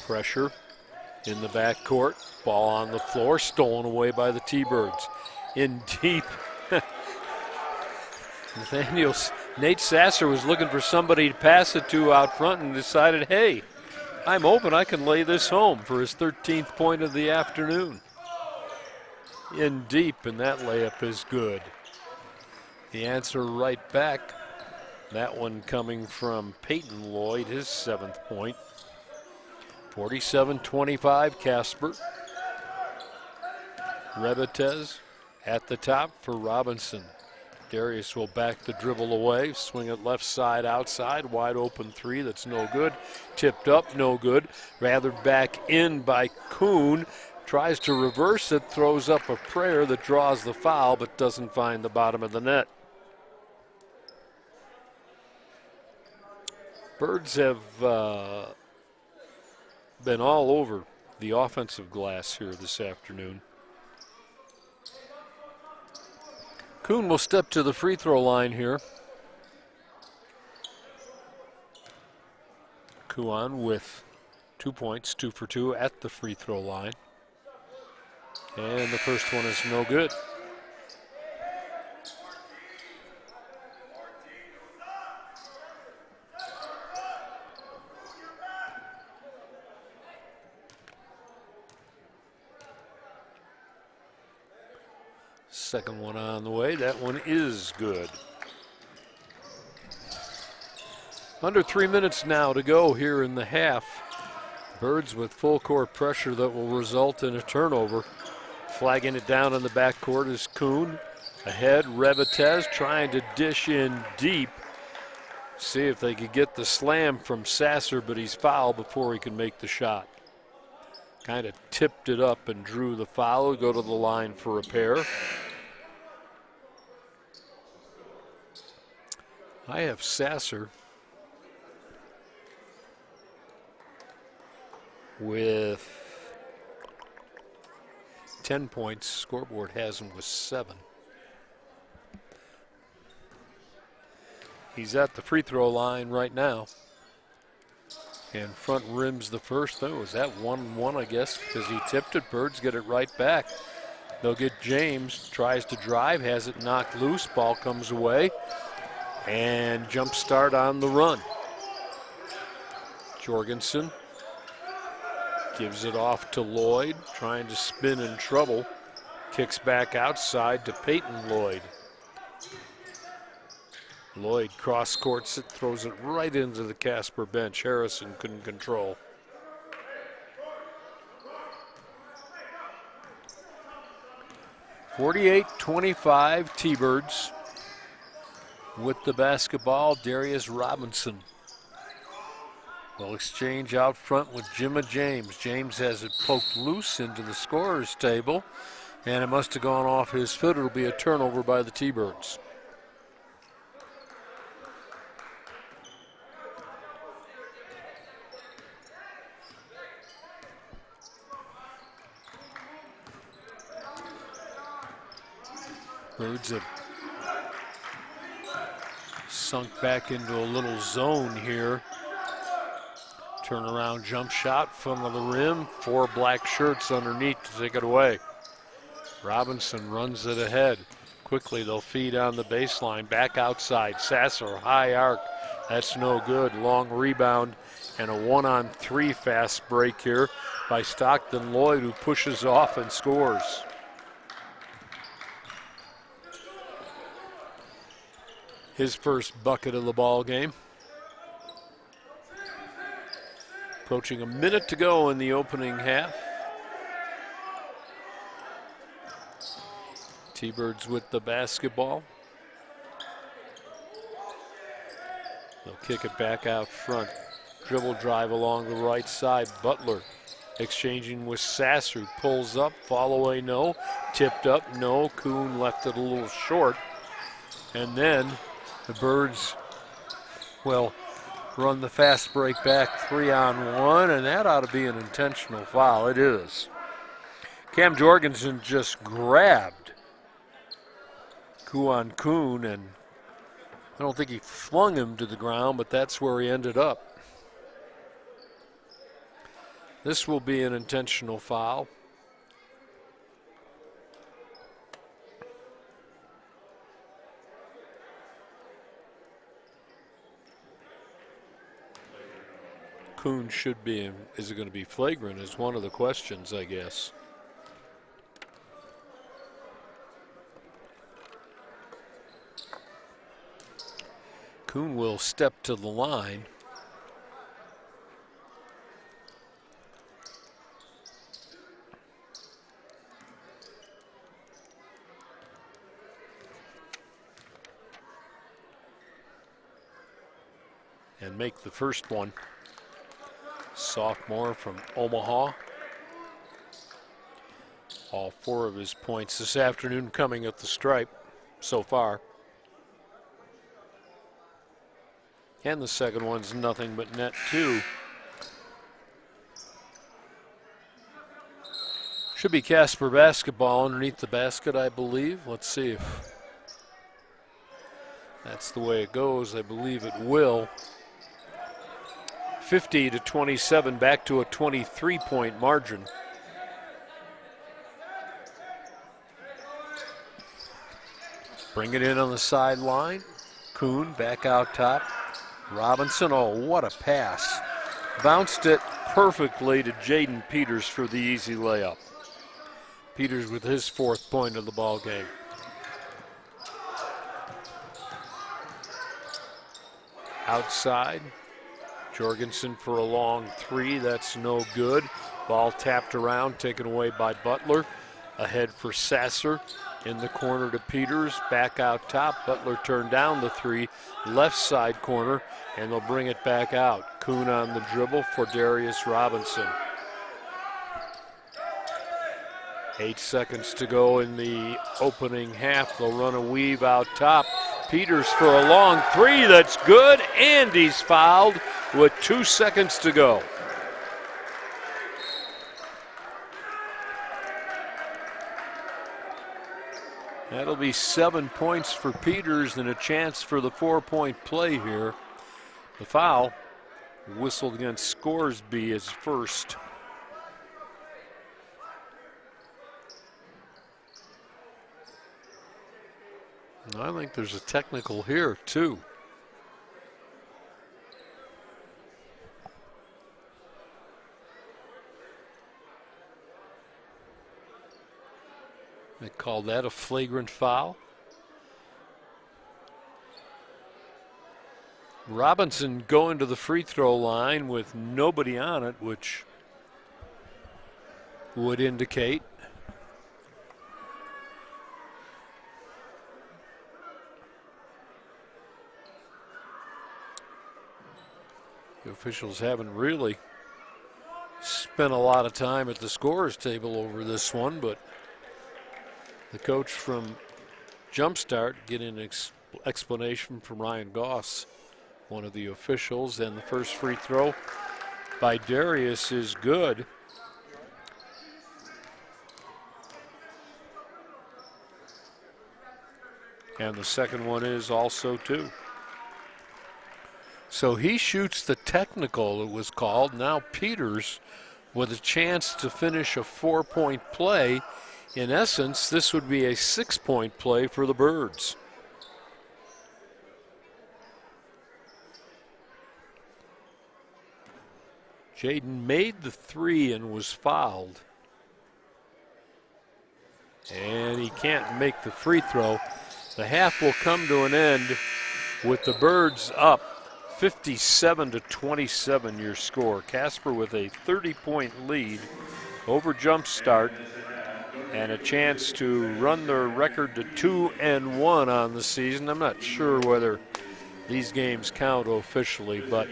Pressure in the backcourt. Ball on the floor, stolen away by the T-Birds. In deep. Nate Sasser was looking for somebody to pass it to out front and decided, hey, I'm open, I can lay this home for his 13th point of the afternoon. In deep, and that layup is good. The answer right back. That one coming from Peyton Lloyd, his 7th point. 47-25, Casper. Rebetez at the top for Robinson. Darius will back the dribble away, swing it left side outside, wide open three, that's no good. Tipped up, no good. Rather back in by Kuhn. Tries to reverse it, throws up a prayer that draws the foul, but doesn't find the bottom of the net. Birds have been all over the offensive glass here this afternoon. Kuhn will step to the free throw line here. Kuhn with 2 points, 2 for 2 at the free throw line. And the first one is no good. Second one on the way. That one is good. Under 3 minutes now to go here in the half. Birds with full court pressure that will result in a turnover. Flagging it down in the backcourt is Kuhn. Ahead, Rebetez trying to dish in deep. See if they could get the slam from Sasser, but he's fouled before he can make the shot. Kind of tipped it up and drew the foul. Go to the line for a pair. I have Sasser with 10 points. Scoreboard has him with 7. He's at the free throw line right now. And front rims the first. Oh, was that 1-1, I guess, because he tipped it. Birds get it right back. They'll get James, tries to drive, has it knocked loose. Ball comes away. And jump start on the run. Jorgensen gives it off to Lloyd, trying to spin in trouble. Kicks back outside to Peyton Lloyd. Lloyd cross courts it, throws it right into the Casper bench. Harrison couldn't control. (48-25) T-Birds. With the basketball, Darius Robinson will exchange out front with Jimma James. James has it poked loose into the scorer's table, and it must have gone off his foot. It'll be a turnover by the T-Birds. Birds have sunk back into a little zone here. Turnaround jump shot from the rim. 4 black shirts underneath to take it away. Robinson runs it ahead. Quickly they'll feed on the baseline. Back outside. Sasser, high arc. That's no good. Long rebound and a 1-on-3 fast break here by Stockton Lloyd, who pushes off and scores. His first bucket of the ball game. Approaching a minute to go in the opening half. T-Birds with the basketball. They'll kick it back out front. Dribble drive along the right side. Butler exchanging with Sasser. Pulls up, fall away, no. Tipped up, no. Kuhn left it a little short. And then the Birds, well, run the fast break back 3-on-1, and that ought to be an intentional foul. It is. Cam Jorgensen just grabbed Kuan Kuhn, and I don't think he flung him to the ground, but that's where he ended up. This will be an intentional foul. Kuhn should be, is it going to be flagrant is one of the questions, I guess. Kuhn will step to the line. And make the first one. Sophomore from Omaha. All 4 of his points this afternoon coming at the stripe so far. And the second one's nothing but net 2. Should be Casper basketball underneath the basket, I believe. Let's see if that's the way it goes. I believe it will. 50-27, back to a 23-point margin. Bring it in on the sideline. Kuhn back out top. Robinson, oh, what a pass. Bounced it perfectly to Jaden Peters for the easy layup. Peters with his 4th point of the ball game. Outside. Jorgensen for a long 3, that's no good. Ball tapped around, taken away by Butler. Ahead for Sasser, in the corner to Peters, back out top. Butler turned down the 3, left side corner, and they'll bring it back out. Kuhn on the dribble for Darius Robinson. 8 seconds to go in the opening half. They'll run a weave out top. Peters for a long 3, that's good, and he's fouled with 2 seconds to go. That'll be 7 points for Peters and a chance for the 4-point play here. The foul whistled against Scoresby as first. I think there's a technical here too. They call that a flagrant foul. Robinson going to the free throw line with nobody on it, which would indicate the officials haven't really spent a lot of time at the scorer's table over this one, but the coach from Jumpstart getting an explanation from Ryan Goss, one of the officials, and the first free throw by Darius is good. And the second one is also too. So he shoots the technical, it was called. Now Peters with a chance to finish a 4-point play. In essence, this would be a 6-point play for the Birds. Jaden made the three and was fouled. And he can't make the free throw. The half will come to an end with the Birds up 57-27 your score. Casper with a 30-point lead over Jumpstart and a chance to run their record to 2-1 on the season. I'm not sure whether these games count officially, but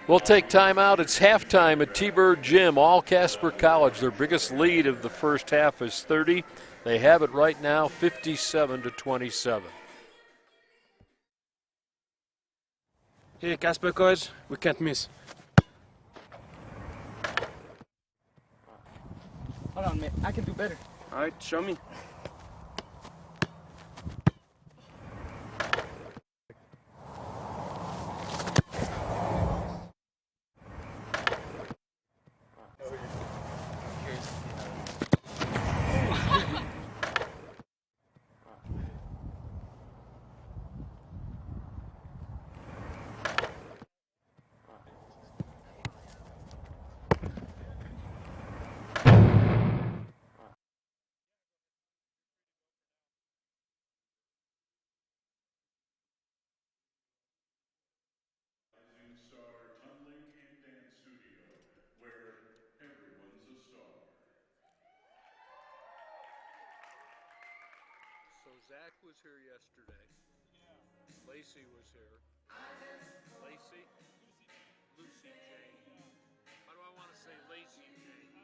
we'll take time out. It's halftime at T-Bird Gym. All Casper College. Their biggest lead of the first half is 30. They have it right now, 57-27. Hey, Casper College, we can't miss. Hold on, man. I can do better. All right, show me. Star Tunneling and Dance Studio, where everyone's a star. So Zach was here yesterday. Lacey was here. Lacey? Lucy Jane. Why do I want to say Lacey Jane?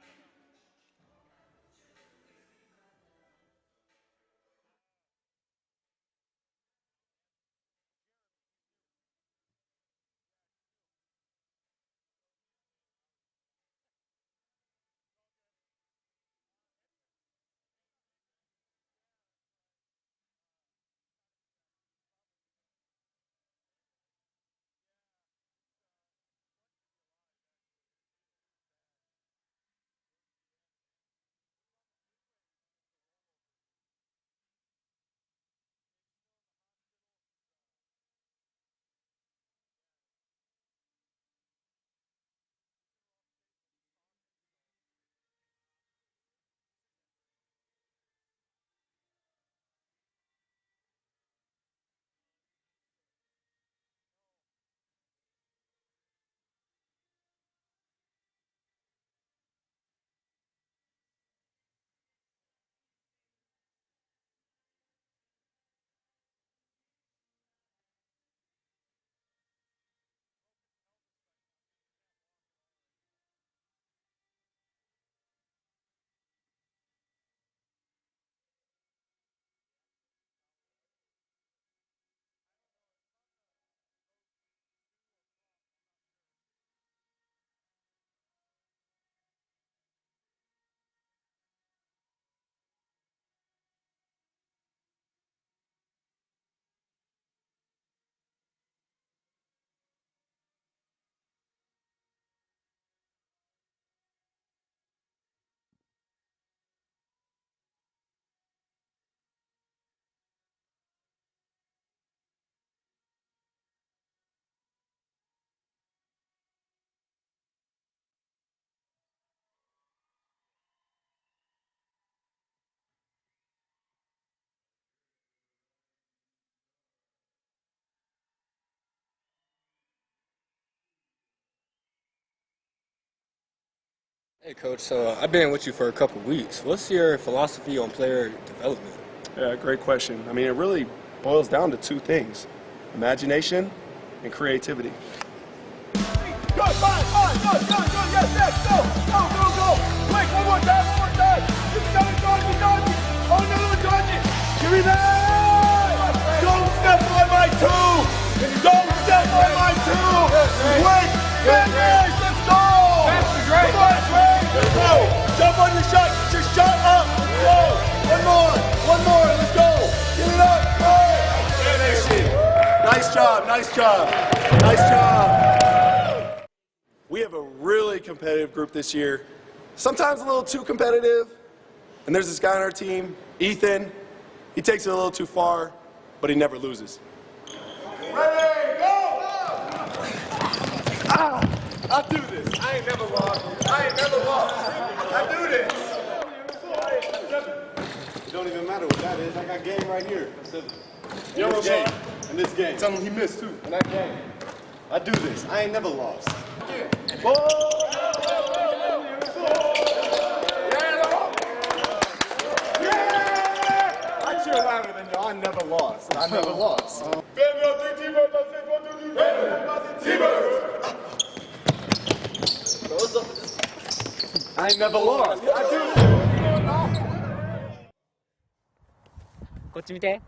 Hey, Coach. So I've been with you for a couple weeks. What's your philosophy on player development? Yeah, great question. I mean, it really boils down to two things: imagination and creativity. Good, fine, good, yes, yes, go, quick, one more time, just coming, Georgie, oh no, Georgie, give me that, don't step on my two, quick, finish, let's go, come on, Trey, let's go, jump on your shot, get your shot up, let's go, one more, let's go, get it up, go, finish it, nice job, We have a really competitive group this year, sometimes a little too competitive. And there's this guy on our team, Ethan. He takes it a little too far, but he never loses. Ready, go! I'll do this. I ain't never right here. In this game. In this game. Tell him he missed too. In that game. I do this. I ain't never lost. I cheer louder than y'all. I never lost. I never lost. I ain't never lost. I do this. こっち見て。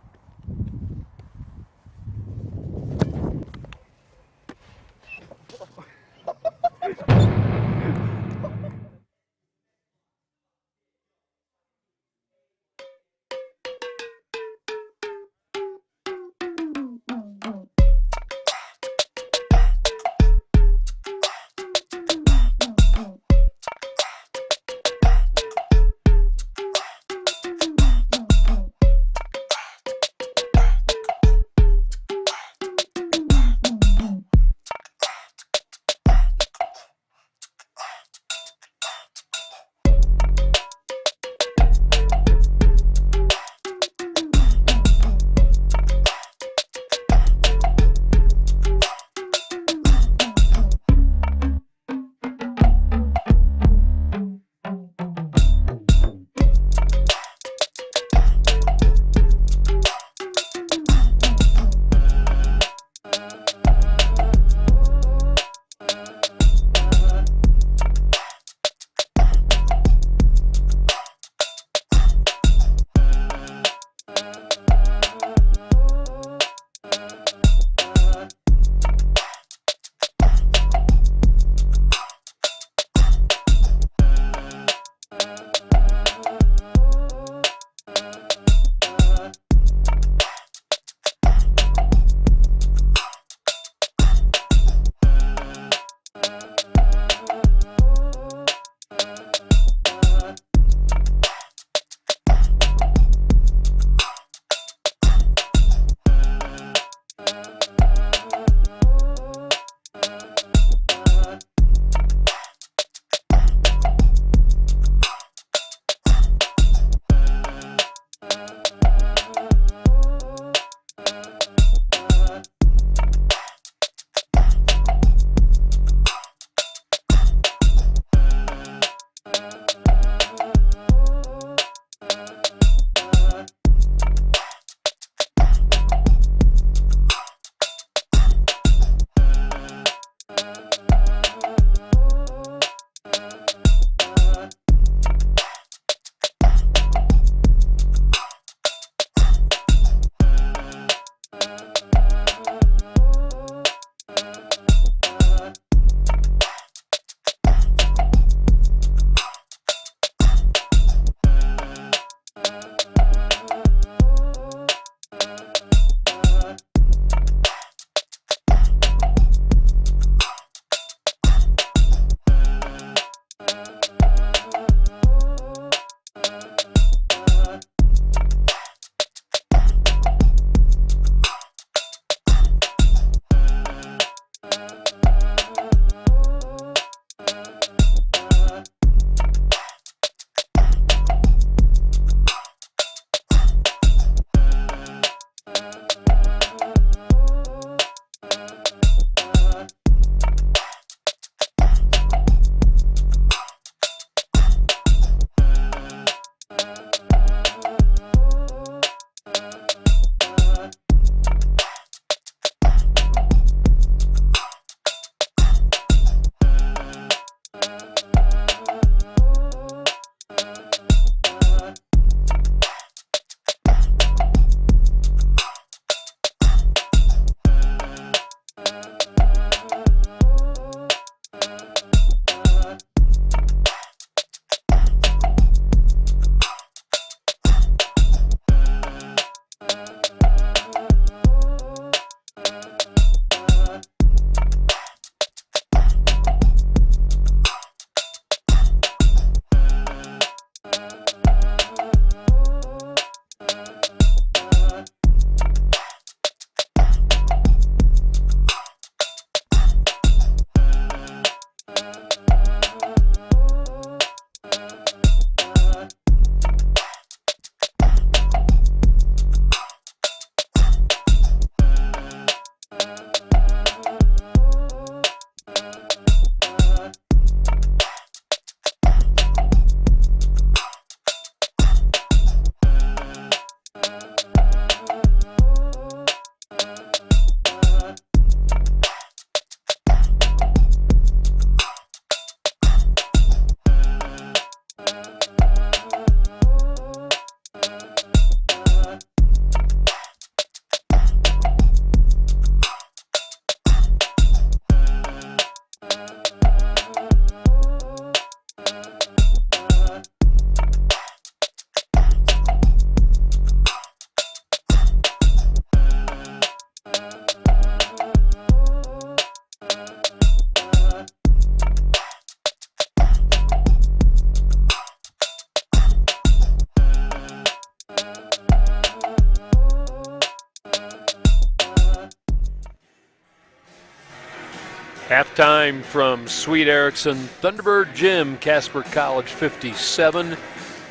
halftime from Sweet Erickson Thunderbird Gym. Casper College 57,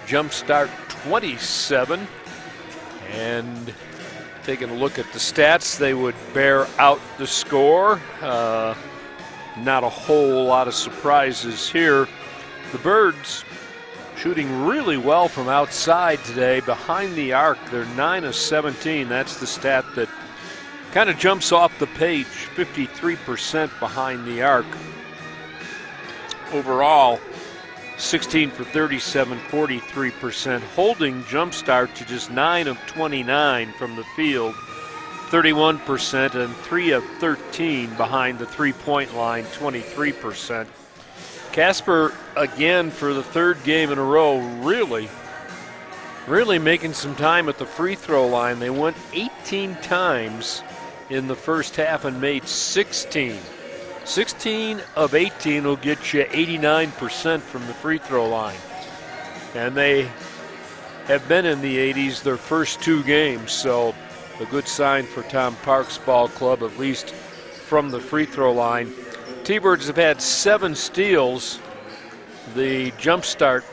Jumpstart 27. And taking a look at the stats, they would bear out the score. Not a whole lot of surprises here. The Birds shooting really well from outside today. Behind the arc, they're 9 of 17. That's the stat that kind of jumps off the page. 53% behind the arc. Overall, 16 for 37, 43%. Holding Jumpstart to just 9 of 29 from the field, 31%, and 3 of 13 behind the three-point line, 23%. Casper, again, for the third game in a row, really making some time at the free throw line. They went 18 times in the first half and made 16. 16 of 18 will get you 89% from the free throw line. And they have been in the 80s their first two games, so a good sign for Tom Park's ball club, at least from the free throw line. T-Birds have had 7 steals. The Jumpstart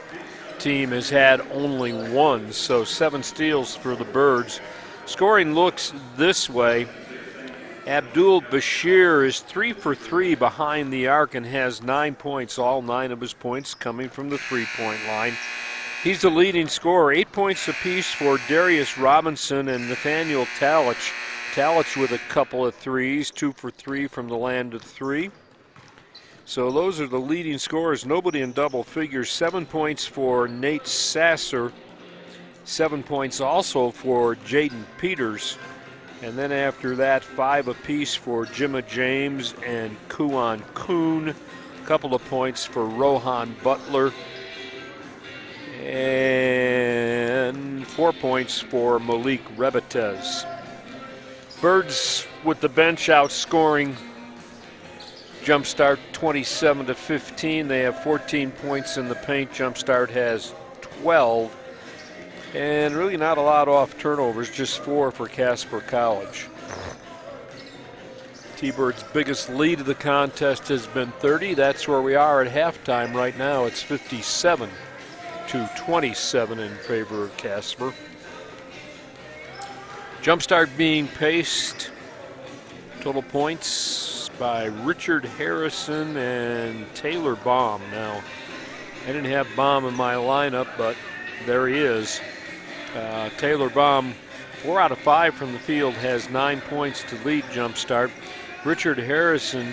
team has had only 1, so 7 steals for the Birds. Scoring looks this way. Abdul Bashir is 3 for 3 behind the arc and has 9 points, all 9 of his points coming from the three-point line. He's the leading scorer, 8 points apiece for Darius Robinson and Nathaniel Talich. Talich with a couple of threes, 2 for 3 from the land of 3. So those are the leading scorers. Nobody in double figures. 7 points for Nate Sasser. 7 points also for Jaden Peters. And then after that, 5 apiece for Jimma James and Kuan Kuhn. A couple of points for Rohan Butler. And 4 points for Malik Rebetez. Birds with the bench outscoring Jumpstart 27 to 15. They have 14 points in the paint. Jumpstart has 12. And really not a lot off turnovers, just 4 for Casper College. T-Birds' biggest lead of the contest has been 30. That's where we are at halftime right now. It's 57 to 27 in favor of Casper. Jumpstart being paced. Total points by Richard Harrison and Taylor Baum. Now, I didn't have Baum in my lineup, but there he is. Taylor Baum, 4 out of 5 from the field, has 9 points to lead Jumpstart. Richard Harrison,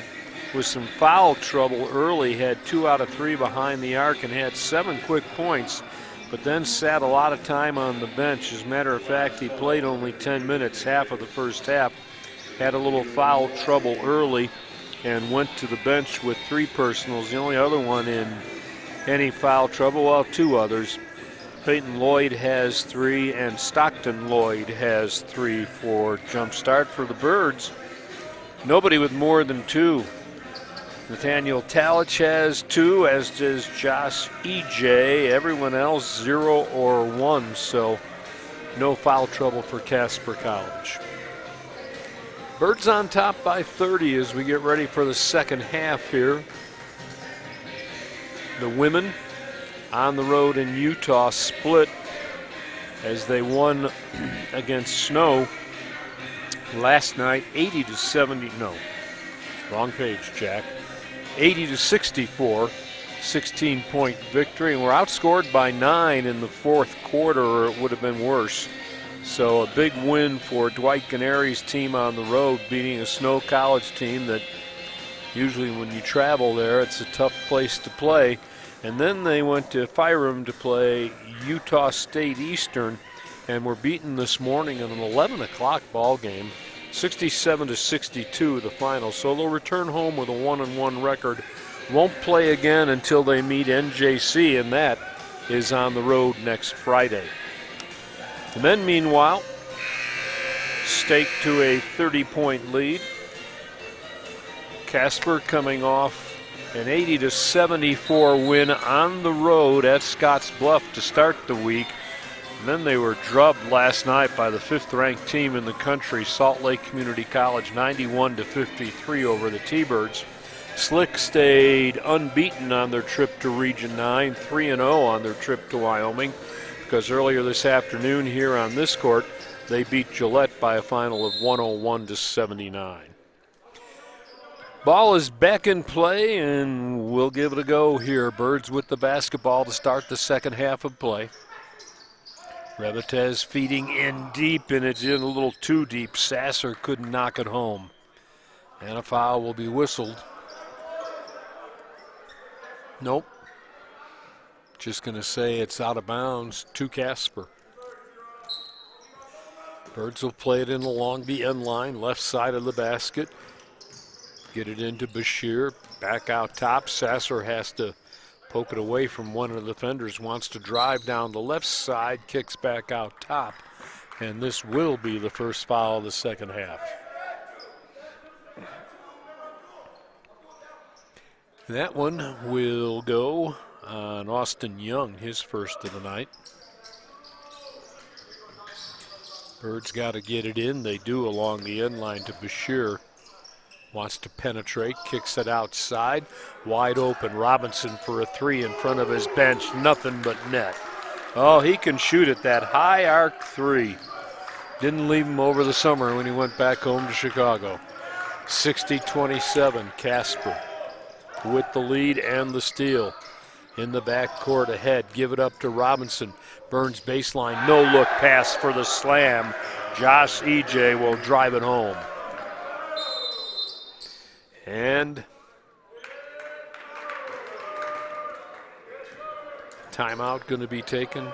with some foul trouble early, had 2 out of 3 behind the arc and had 7 quick points, but then sat a lot of time on the bench. As a matter of fact, he played only 10 minutes, half of the first half. Had a little foul trouble early and went to the bench with 3 personals. The only other one in any foul trouble, well, 2 others. Peyton Lloyd has 3 and Stockton Lloyd has 3 for Jumpstart. For the Birds, nobody with more than 2. Nathaniel Talich has 2, as does Josh E.J. Everyone else 0 or 1, so no foul trouble for Casper College. Birds on top by 30 as we get ready for the second half here. The women on the road in Utah split as they won against Snow last night, 80 to 70. No, wrong page, Jack. 80 to 64, 16-point victory, and we're outscored by 9 in the fourth quarter, or it would have been worse. So a big win for Dwight Canari's team on the road, beating a Snow College team that usually when you travel there, it's a tough place to play. And then they went to Fyram to play Utah State Eastern and were beaten this morning in an 11 o'clock ball game, 67 to 62 the final. So they'll return home with a 1-1 record. Won't play again until they meet NJC, and that is on the road next Friday. The men, meanwhile, stake to a 30-point lead. Casper coming off an 80 to 74 win on the road at Scotts Bluff to start the week. And then they were drubbed last night by the 5th-ranked team in the country, Salt Lake Community College, 91 to 53 over the T-Birds. Slick stayed unbeaten on their trip to Region 9, 3-0 on their trip to Wyoming, because earlier this afternoon here on this court, they beat Gillette by a final of 101-79. Ball is back in play, and we'll give it a go here. Birds with the basketball to start the second half of play. Rebatez feeding in deep, and it's in a little too deep. Sasser couldn't knock it home. And a foul will be whistled. Nope. Just going to say it's out of bounds to Casper. Birds will play it in along the end line, left side of the basket. Get it into Bashir, back out top. Sasser has to poke it away from one of the defenders, wants to drive down the left side, kicks back out top. And this will be the first foul of the second half. That one will go on Austin Young, his first of the night. Birds got to get it in. They do along the end line to Bashir. Wants to penetrate, kicks it outside. Wide open, Robinson for a three in front of his bench. Nothing but net. Oh, he can shoot it, that high arc three. Didn't leave him over the summer when he went back home to Chicago. 60-27, Casper with the lead and the steal. In the backcourt ahead, give it up to Robinson. Burns baseline, no look pass for the slam. Josh E.J. will drive it home. And timeout going to be taken.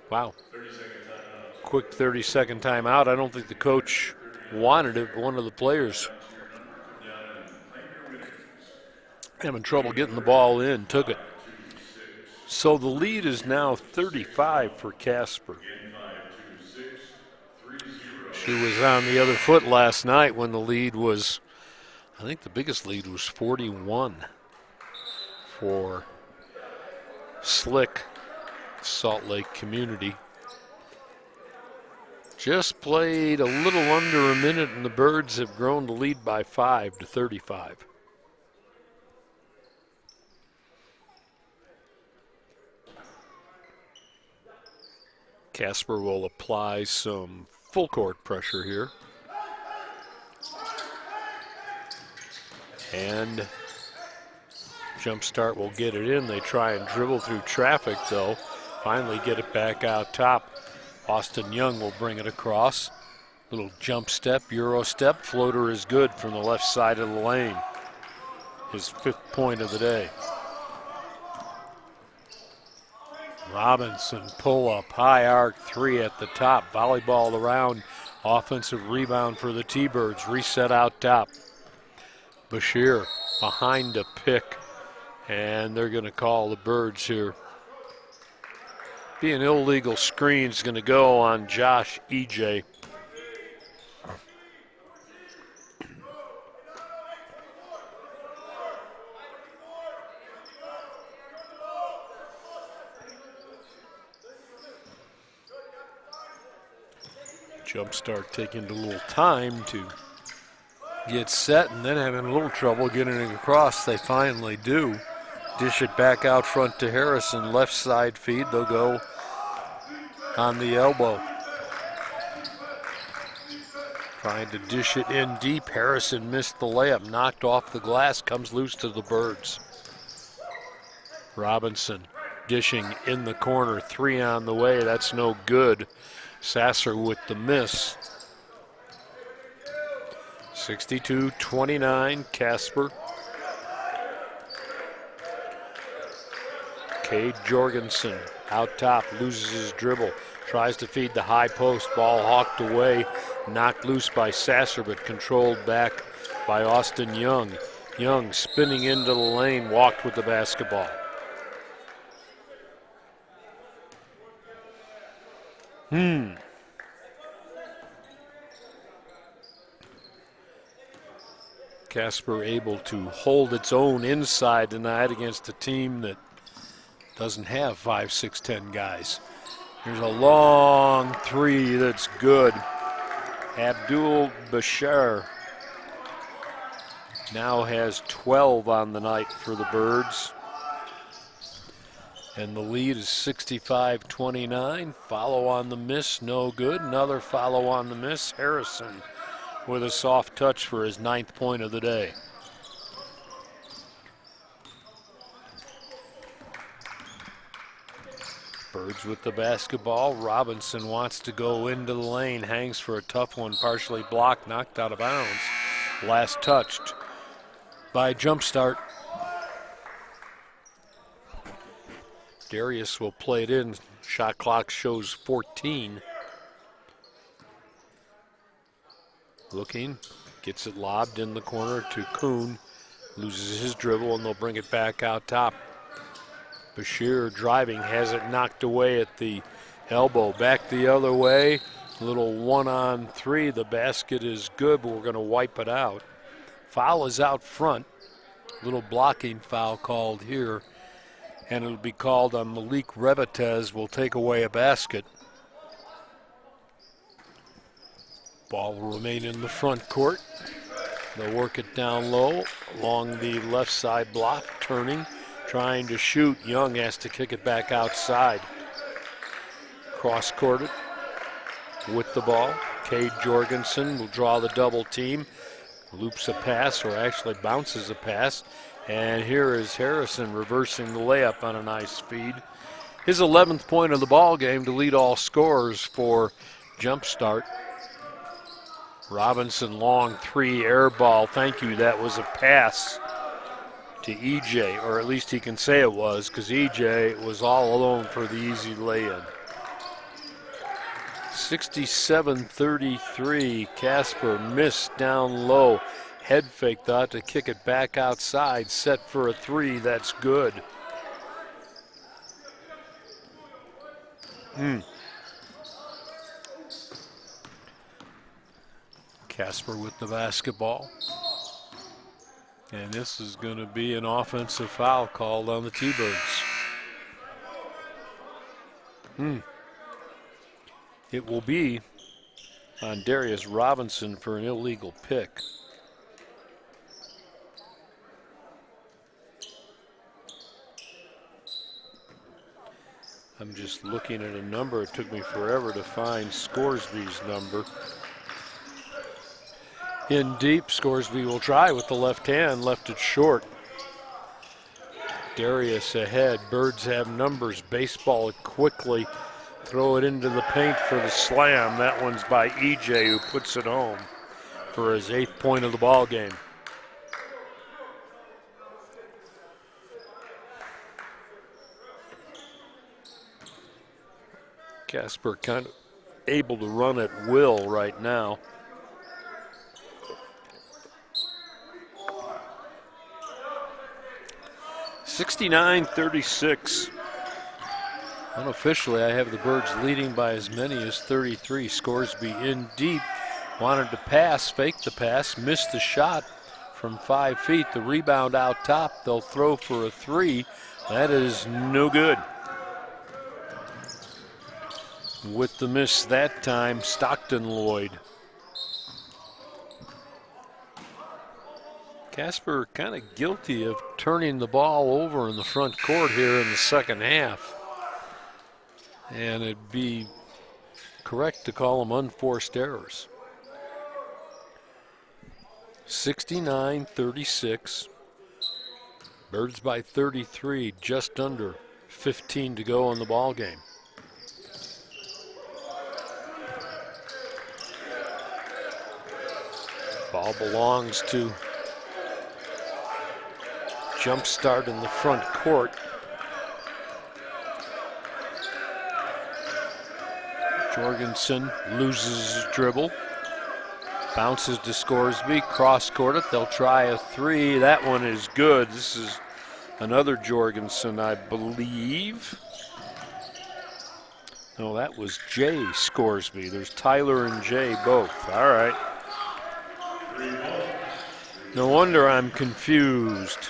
Wow. Quick 30-second timeout. I don't think the coach wanted it, but one of the players having trouble getting the ball in, took it. So the lead is now 35 for Casper. She was on the other foot last night when the lead was, I think the biggest lead was 41 for Slick, Salt Lake Community. Just played a little under a minute, and the Birds have grown the lead by 5 to 35. Casper will apply some full court pressure here. And jump start will get it in. They try and dribble through traffic though. Finally get it back out top. Austin Young will bring it across. Little jump step, Euro step. Floater is good from the left side of the lane. His 5th point of the day. Robinson pull up, high arc three at the top. Volleyball around, offensive rebound for the T-Birds. Reset out top. Bashir behind a pick, and they're going to call the Birds here. Be an illegal screen is going to go on Josh E.J. Jump start taking a little time to get set and then having a little trouble getting it across. They finally do. Dish it back out front to Harrison. Left side feed. They'll go on the elbow. Trying to dish it in deep. Harrison missed the layup. Knocked off the glass. Comes loose to the Birds. Robinson dishing in the corner. 3 on the way. That's no good. Sasser with the miss. 62-29, Casper. Cade Jorgensen out top, loses his dribble, tries to feed the high post, ball hawked away, knocked loose by Sasser, but controlled back by Austin Young. Young spinning into the lane, walked with the basketball. Casper able to hold its own inside tonight against a team that doesn't have 5, 6, 10 guys. Here's a long three that's good. Abdul Bashir now has 12 on the night for the Birds. And the lead is 65-29. Follow on the miss, no good. Another follow on the miss. Harrison with a soft touch for his 9th point of the day. Birds with the basketball. Robinson wants to go into the lane, hangs for a tough one, partially blocked, knocked out of bounds. Last touched by Jumpstart. Darius will play it in. Shot clock shows 14. Looking, gets it lobbed in the corner to Kuhn. Loses his dribble and they'll bring it back out top. Bashir driving, has it knocked away at the elbow. Back the other way. Little 1-on-3. The basket is good, but we're going to wipe it out. Foul is out front. Little blocking foul called here. And it'll be called on Malik Revetez. Will take away a basket. Ball will remain in the front court. They'll work it down low along the left side block, turning, trying to shoot. Young has to kick it back outside. Cross-courted with the ball. Cade Jorgensen will draw the double team. Loops a pass, or actually bounces a pass. And here is Harrison reversing the layup on a nice feed. His 11th point of the ball game to lead all scorers for Jumpstart. Robinson, long 3, air ball. Thank you, that was a pass to EJ, or at least he can say it was, because EJ was all alone for the easy lay-in. 67-33, Casper missed down low. Head fake, thought to kick it back outside, set for a 3, that's good. Casper with the basketball. And this is going to be an offensive foul called on the T-Birds. It will be on Darius Robinson for an illegal pick. I'm just looking at a number. It took me forever to find Scoresby's number. In deep, Scoresby will try with the left hand, left it short. Darius ahead. Birds have numbers. Baseball it quickly. Throw it into the paint for the slam. That one's by EJ, who puts it home for his 8th point of the ball game. Casper kind of able to run at will right now. (69-36). Unofficially, I have the Birds leading by as many as 33. Scoresby in deep, wanted to pass, faked the pass, missed the shot from 5 feet. The rebound out top, they'll throw for a 3. That is no good. With the miss that time, Stockton Lloyd. Casper kind of guilty of turning the ball over in the front court here in the second half. And it'd be correct to call them unforced errors. 69-36. Birds by 33, just under 15 to go in the ball game. Ball belongs to Jumpstart in the front court. Jorgensen loses his dribble. Bounces to Scoresby, cross-court it. They'll try a 3. That one is good. This is another Jorgensen, I believe. No, that was Jay Scoresby. There's Tyler and Jay both. All right. No wonder I'm confused.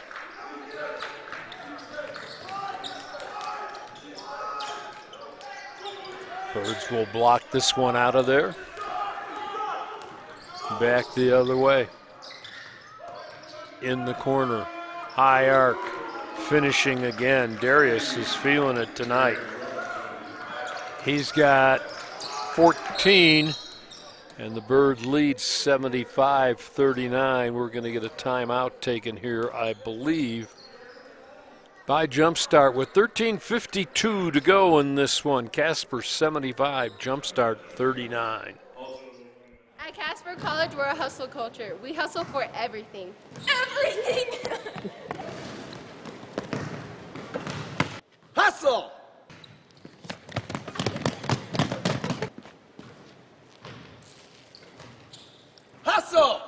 Birds will block this one out of there. Back the other way. In the corner. High arc. Finishing again. Darius is feeling it tonight. He's got 14, and the Birds lead 75-39. We're going to get a timeout taken here, I believe, by Jumpstart with 13:52 to go in this one. Casper 75, Jumpstart 39. At Casper College, we're a hustle culture. We hustle for everything. Everything! Hustle! Hustle!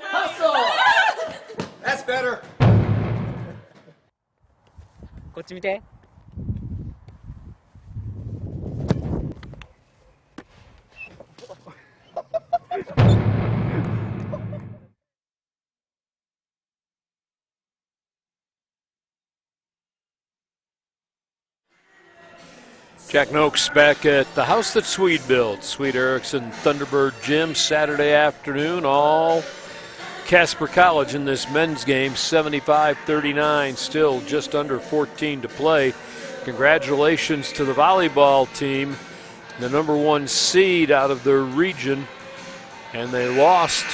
Hustle! That's better. こっち見て。Jack Noakes back at the house that Swede built. Swede Erickson Thunderbird Gym Saturday afternoon. All Casper College in this men's game, 75-39, still just under 14 to play. Congratulations to the volleyball team, the #1 seed out of their region, and they lost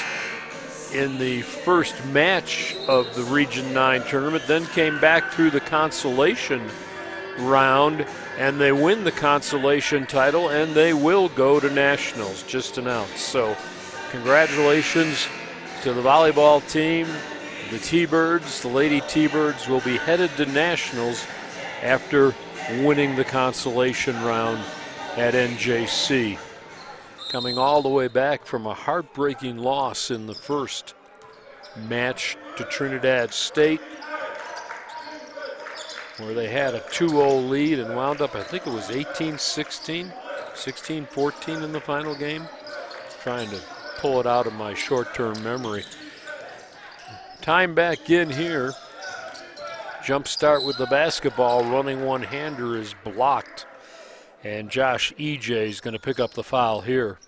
in the first match of the Region 9 tournament, then came back through the consolation round, and they win the consolation title, and they will go to nationals, just announced. So congratulations to the volleyball team. The T-Birds, the Lady T-Birds, will be headed to nationals after winning the consolation round at NJC. Coming all the way back from a heartbreaking loss in the first match to Trinidad State, where they had a 2-0 lead and wound up, I think it was 18-16, 16-14 in the final game. Trying to pull it out of my short-term memory. Time back in here. Jump start with the basketball. Running one-hander is blocked. And Josh E.J. is going to pick up the foul here.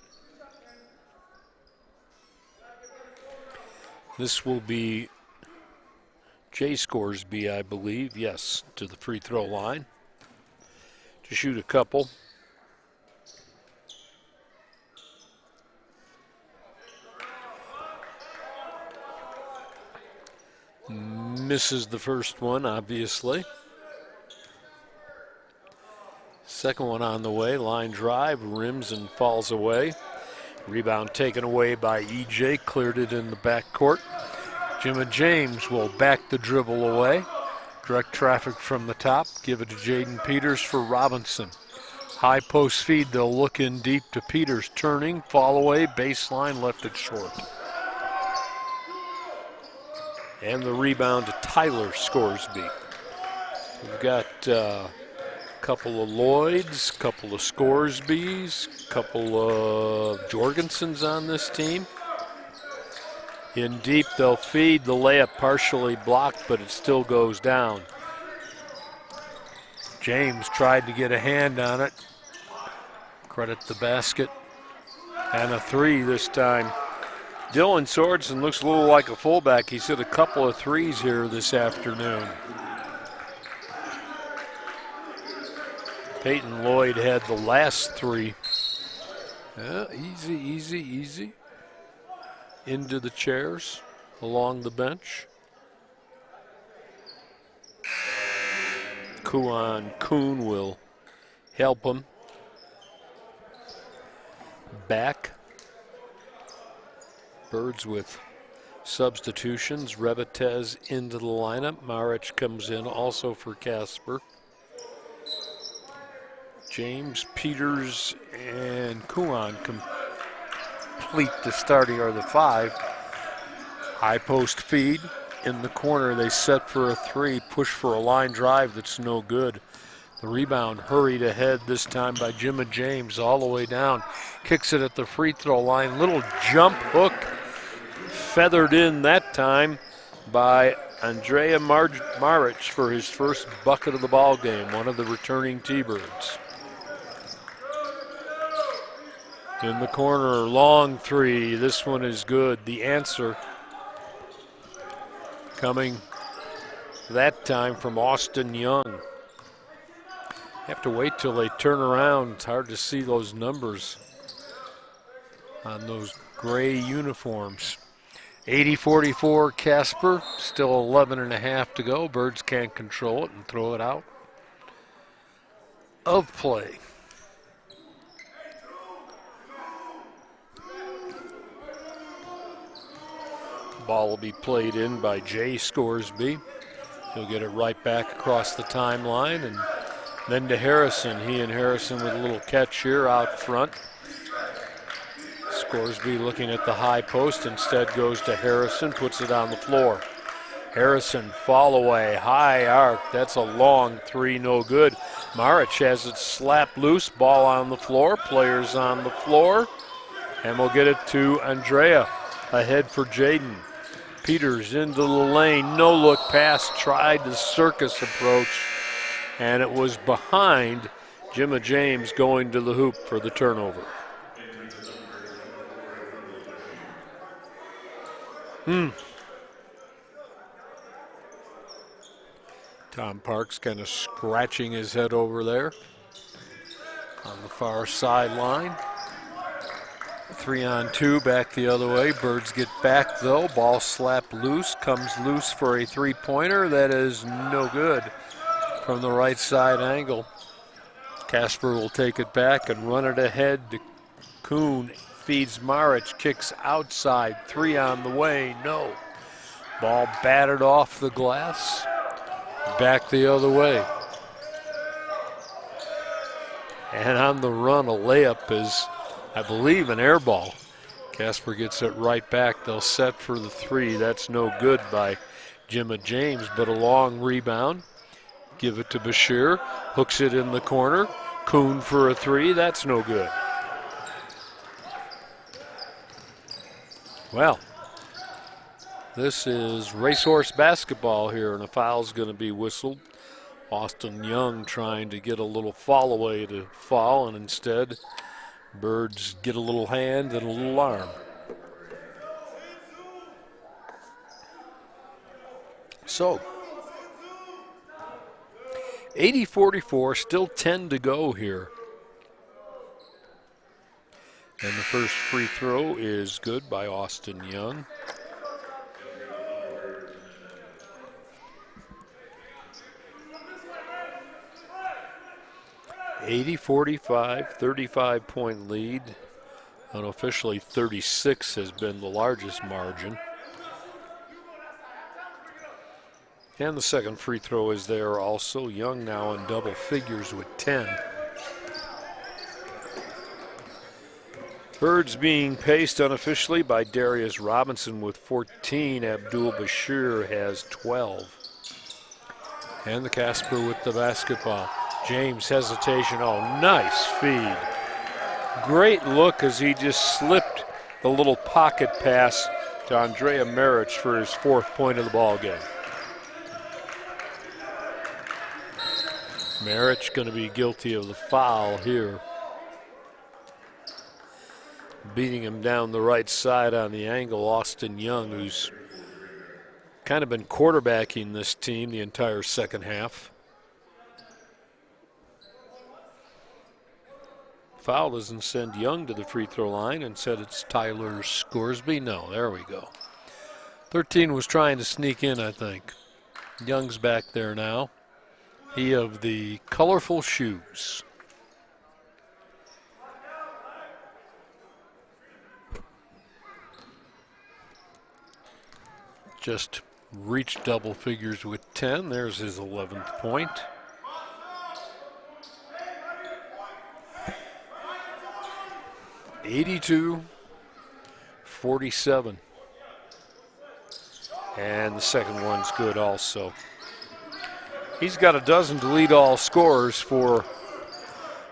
This will be Jay Scoresby, I believe, yes, to the free throw line to shoot a couple. Misses the first one, obviously. Second one on the way, line drive, rims and falls away. Rebound taken away by E.J., cleared it in the backcourt. Jimma James will back the dribble away. Direct traffic from the top. Give it to Jaden Peters for Robinson. High post feed, they'll look in deep to Peters. Turning, fall away, baseline, left it short. And the rebound to Tyler Scoresby. We've got a couple of Lloyds, couple of Scoresbys, couple of Jorgensens on this team. In deep, they'll feed the layup, partially blocked, but it still goes down. James tried to get a hand on it. Credit the basket. And a three this time. Dylan Sorensen looks a little like a fullback. He's hit a couple of threes here this afternoon. Peyton Lloyd had the last three. Yeah, easy, easy, easy. Into the chairs along the bench. Kuhn will help him. Back. Birds with substitutions. Rebetez into the lineup. Maric comes in also for Casper. James, Peters, and Kuhn complete the starting, or the five. High post feed. In the corner, they set for a three, push for a line drive that's no good. The rebound hurried ahead this time by Jimma James all the way down. Kicks it at the free throw line. Little jump hook feathered in that time by Andrea Maric for his first bucket of the ball game, one of the returning T-Birds. In the corner, long three. This one is good. The answer coming that time from Austin Young. Have to wait till they turn around. It's hard to see those numbers on those gray uniforms. 80-44 Casper, still 11.5 to go. Birds can't control it and throw it out of play. Ball will be played in by Jay Scoresby. He'll get it right back across the timeline and then to Harrison. He and Harrison with a little catch here out front. Scoresby looking at the high post, instead goes to Harrison, puts it on the floor. Harrison, fall away, high arc. That's a long three, no good. Maric has it slapped loose, ball on the floor, players on the floor, and we'll get it to Andrea. Ahead for Jaden. Peters into the lane, no look pass, tried the circus approach, and it was behind. Jimma James going to the hoop for the turnover. Tom Parks kind of scratching his head over there on the far sideline. 3-on-2 back the other way. Birds get back though. Ball slapped loose, comes loose for a three-pointer. That is no good from the right side angle. Casper will take it back and run it ahead to Kuhn. Feeds Maric, kicks outside. Three on the way, no. Ball batted off the glass. Back the other way. And on the run, a layup is, I believe, an air ball. Casper gets it right back. They'll set for the three. That's no good by Jimma James, but a long rebound. Give it to Bashir. Hooks it in the corner. Kuhn for a three. That's no good. Well, this is racehorse basketball here, and a foul's going to be whistled. Austin Young trying to get a little fall away to fall, and instead Birds get a little hand and a little arm. So 80-44, still 10 to go here. And the first free throw is good by Austin Young. (80-45), 35-point lead. Unofficially, 36 has been the largest margin. And the second free throw is there also. Young now in double figures with 10. Birds being paced unofficially by Darius Robinson with 14. Abdul Bashir has 12. And the Casper with the basketball. James hesitation. Oh, nice feed. Great look as he just slipped the little pocket pass to Andrea Maric for his fourth point of the ball game. Maric going to be guilty of the foul here. Beating him down the right side on the angle, Austin Young, who's kind of been quarterbacking this team the entire second half. Foul doesn't send Young to the free throw line, and said it's Tyler Scoresby. No, there we go. 13 was trying to sneak in, I think. Young's back there now. He of the colorful shoes. Just reached double figures with 10. There's his 11th point. (82-47). And the second one's good also. He's got a dozen to lead all scorers for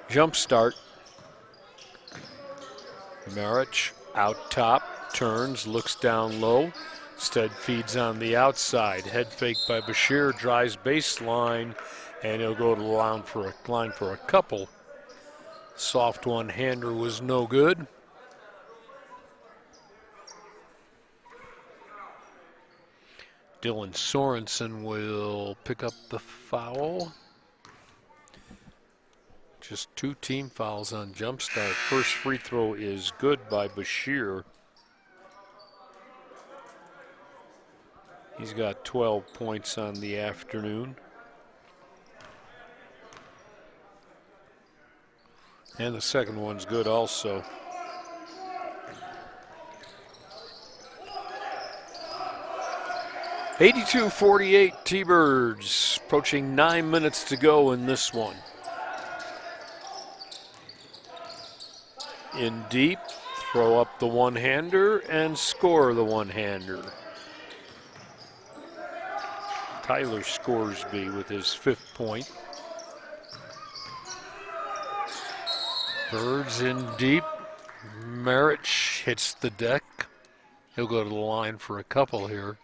Jumpstart. Maric out top, turns, looks down low. Instead feeds on the outside. Head fake by Bashir, drives baseline, and he'll go to the line for a couple. Soft one-hander was no good. Dylan Sorensen will pick up the foul. Just 2 team fouls on Jumpstart. First free throw is good by Bashir. He's got 12 points on the afternoon. And the second one's good also. (82-48) T-Birds, approaching 9 minutes to go in this one. In deep, throw up the one-hander and score the one-hander. Tyler Scoresby with his 5th point. Birds in deep. Marich hits the deck. He'll go to the line for a couple here.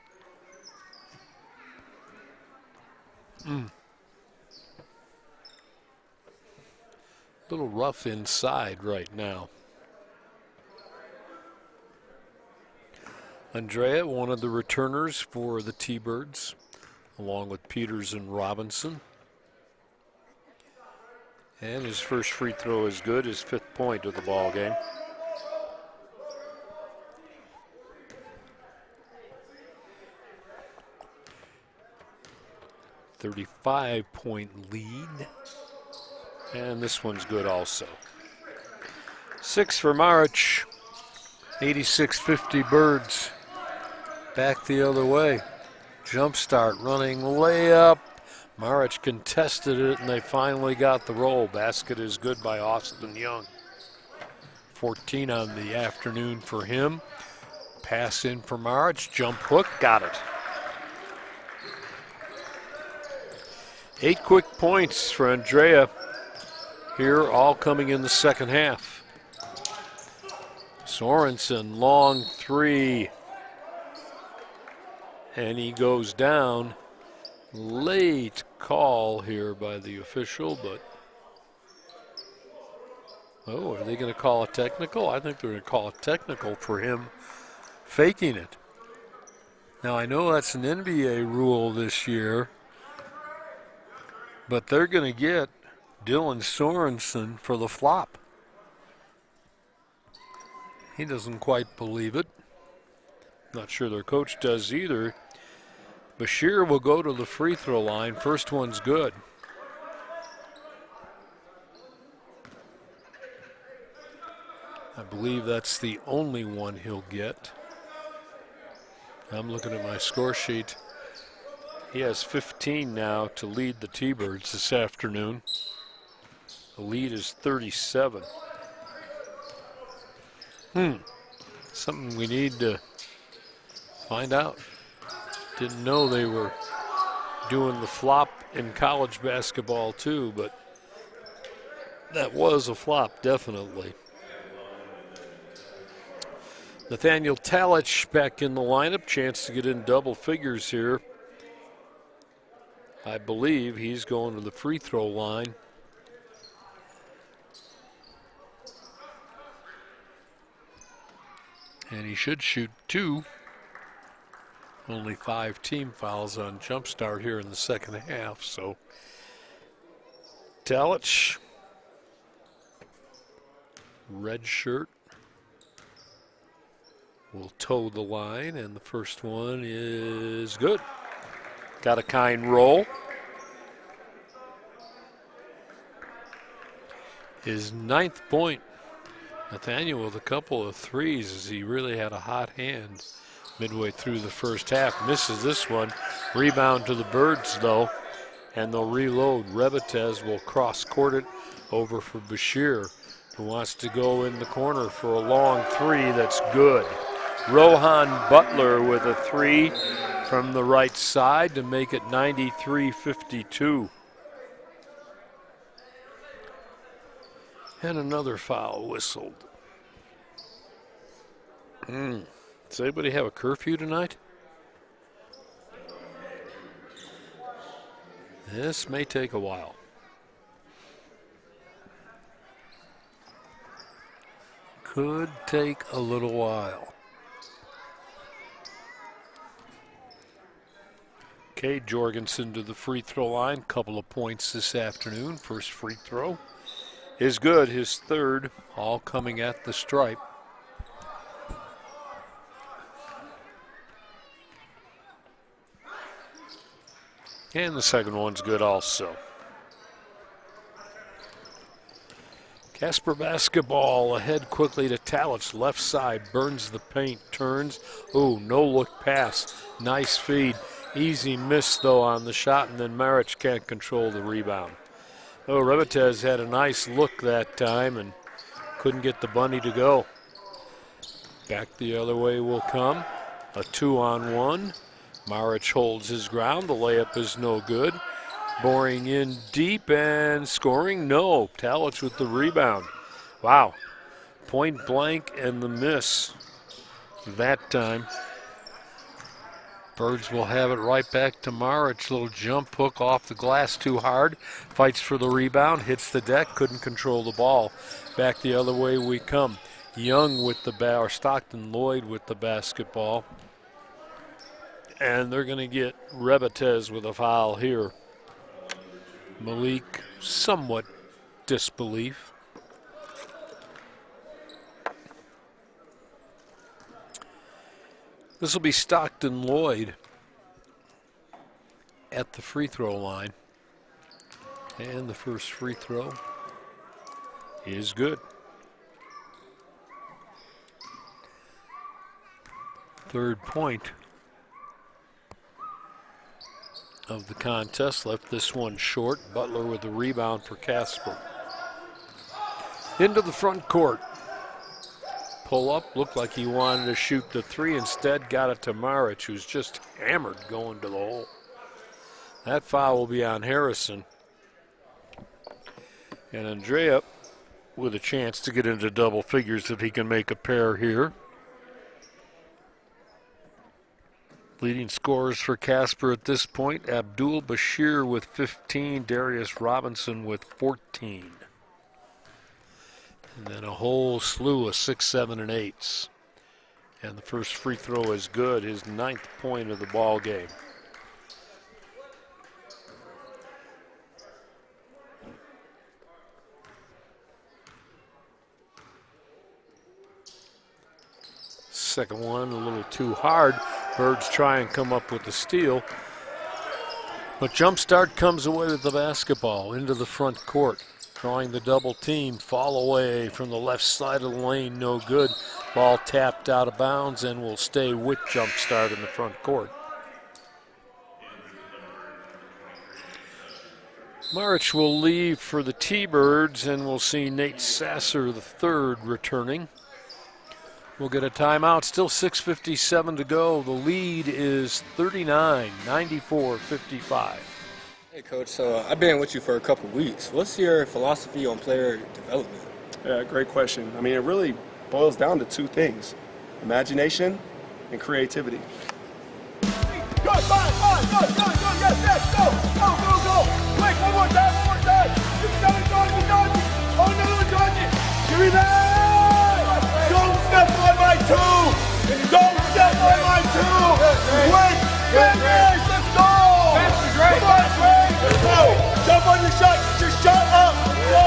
Little rough inside right now. Andrea, one of the returners for the T-Birds, along with Peters and Robinson. And his first free throw is good, his 5th point of the ball game. $35-point lead. And this one's good also. 6 for Marich. 86-50 Birds. Back the other way. Jump start, running layup. Marich contested it, and they finally got the roll. Basket is good by Austin Young. 14 on the afternoon for him. Pass in for Marich. Jump hook, got it. 8 quick points for Andrea here, all coming in the second half. Sorensen, long 3. And he goes down. Late call here by the official, but oh, are they going to call a technical? I think they're going to call a technical for him faking it. Now, I know that's an NBA rule this year, but they're going to get Dylan Sorensen for the flop. He doesn't quite believe it. Not sure their coach does either. Bashir will go to the free throw line. First one's good. I believe that's the only one he'll get. I'm looking at my score sheet. He has 15 now to lead the T-Birds this afternoon. The lead is 37. Something we need to find out. Didn't know they were doing the flop in college basketball too, but that was a flop, definitely. Nathaniel Talich back in the lineup, chance to get in double figures here. I believe he's going to the free throw line. And he should shoot 2. Only 5 team fouls on Jumpstart here in the second half, so Talich, red shirt, will toe the line, and the first one is good. Got a kind roll. His 9th point. Nathaniel with a couple of threes as he really had a hot hand midway through the first half. Misses this one. Rebound to the Birds, though, and they'll reload. Rebetez will cross-court it over for Bashir, who wants to go in the corner for a long 3 that's good. Rohan Butler with a 3 from the right side to make it 93-52. And another foul whistled. Does anybody have a curfew tonight? This may take a while. Could take a little while. Cade Jorgensen to the free throw line. Couple of points this afternoon. First free throw is good. His third, all coming at the stripe. And the second one's good also. Casper basketball ahead quickly to Talich. Left side, burns the paint, turns. Ooh, no look pass. Nice feed. Easy miss though on the shot, and then Maric can't control the rebound. Oh, Rebetez had a nice look that time and couldn't get the bunny to go. Back the other way will come. A 2-on-1. Maric holds his ground. The layup is no good. Boring in deep and scoring, no. Talich with the rebound. Wow. Point blank and the miss that time. Birds will have it right back to Maric. Little jump hook off the glass too hard. Fights for the rebound, hits the deck, couldn't control the ball. Back the other way we come. Young with the or Stockton Lloyd with the basketball. And they're going to get Rebetez with a foul here. Malik, somewhat disbelief. This will be Stockton Lloyd at the free throw line. And the first free throw is good. Third point of the contest. Left this one short. Butler with the rebound for Casper. Into the front court. Pull up, looked like he wanted to shoot the three. Instead got it to Maric, who's just hammered going to the hole. That foul will be on Harrison. And Andrea with a chance to get into double figures if he can make a pair here. Leading scorers for Casper at this point, Abdul Bashir with 15, Darius Robinson with 14. And then a whole slew of 6, 7, and 8s. And the first free throw is good, his 9th point of the ball game. Second one a little too hard. Birds try and come up with the steal. But Jumpstart comes away with the basketball into the front court. Drawing the double team, fall away from the left side of the lane, no good. Ball tapped out of bounds and will stay with Jumpstart in the front court. Maric will leave for the T-Birds, and we'll see Nate Sasser III returning. We'll get a timeout. Still 6:57 to go. The lead is 39, 94-55. Hey, Coach, so I've been with you for a couple weeks. What's your philosophy on player development? Yeah, great question. I mean, it really boils down to two things: imagination and creativity. Good, fine, good, yes, go, go. Quick, one more time. Just dodge it. Oh, no, dodge it. Give me that. Don't step on my two. Don't step on my two. Quick, finish, let's go. Come on, Trey. Let's go. Jump on your shot. Get your shot up. Go.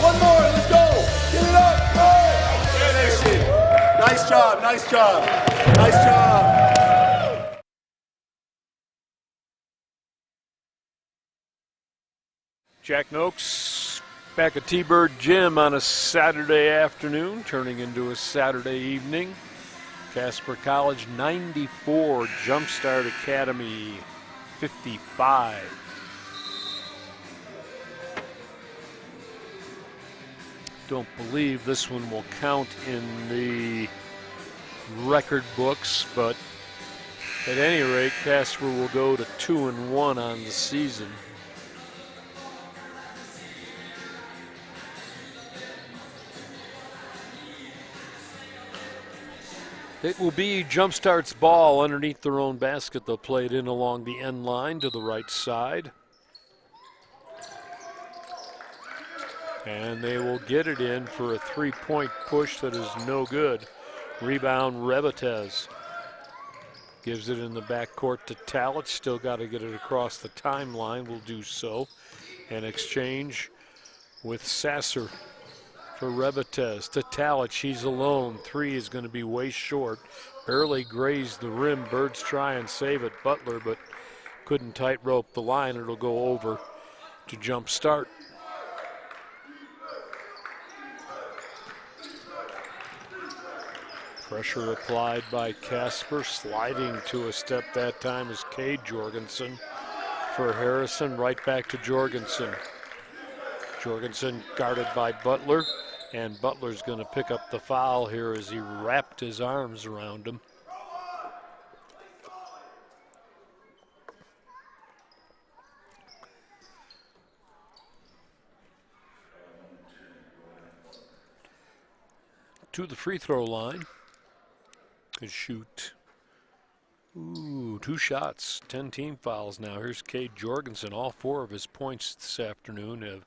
One more. Let's go. Get it up. Go. Finish it. Nice job. Jack Noakes back at T-Bird Gym on a Saturday afternoon, turning into a Saturday evening. Casper College 94, Jumpstart Academy 55. Don't believe this one will count in the record books, but at any rate, Casper will go to 2-1 on the season. It will be Jumpstart's ball underneath their own basket. They'll play it in along the end line to the right side. And they will get it in for a three-point push that is no good. Rebound, Rebetez. Gives it in the backcourt to Talich. Still got to get it across the timeline. Will do so. And exchange with Sasser for Rebatez to Talich. He's alone. Three is going to be way short. Barely grazed the rim. Birds try and save it. Butler, but couldn't tightrope the line. It'll go over to jump start. Pressure applied by Casper. Sliding to a step that time is Cade Jorgensen for Harrison. Right back to Jorgensen. Jorgensen guarded by Butler, and Butler's going to pick up the foul here as he wrapped his arms around him. To the free throw line. Could shoot. Ooh, 2 shots, 10 team fouls now. Here's Cade Jorgensen. All 4 of his points this afternoon have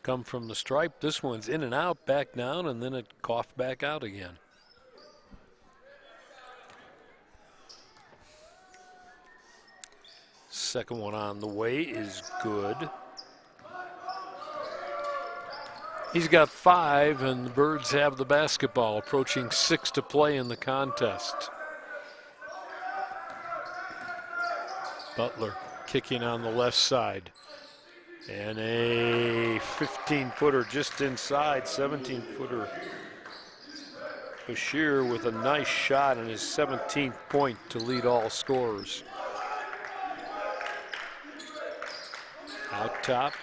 come from the stripe. This one's in and out, back down, and then it coughed back out again. Second one on the way is good. He's got 5, and the Birds have the basketball, approaching 6 to play in the contest. Butler kicking on the left side. And a 15-footer just inside, 17-footer. Bashir with a nice shot and his 17th point to lead all scorers. Out top.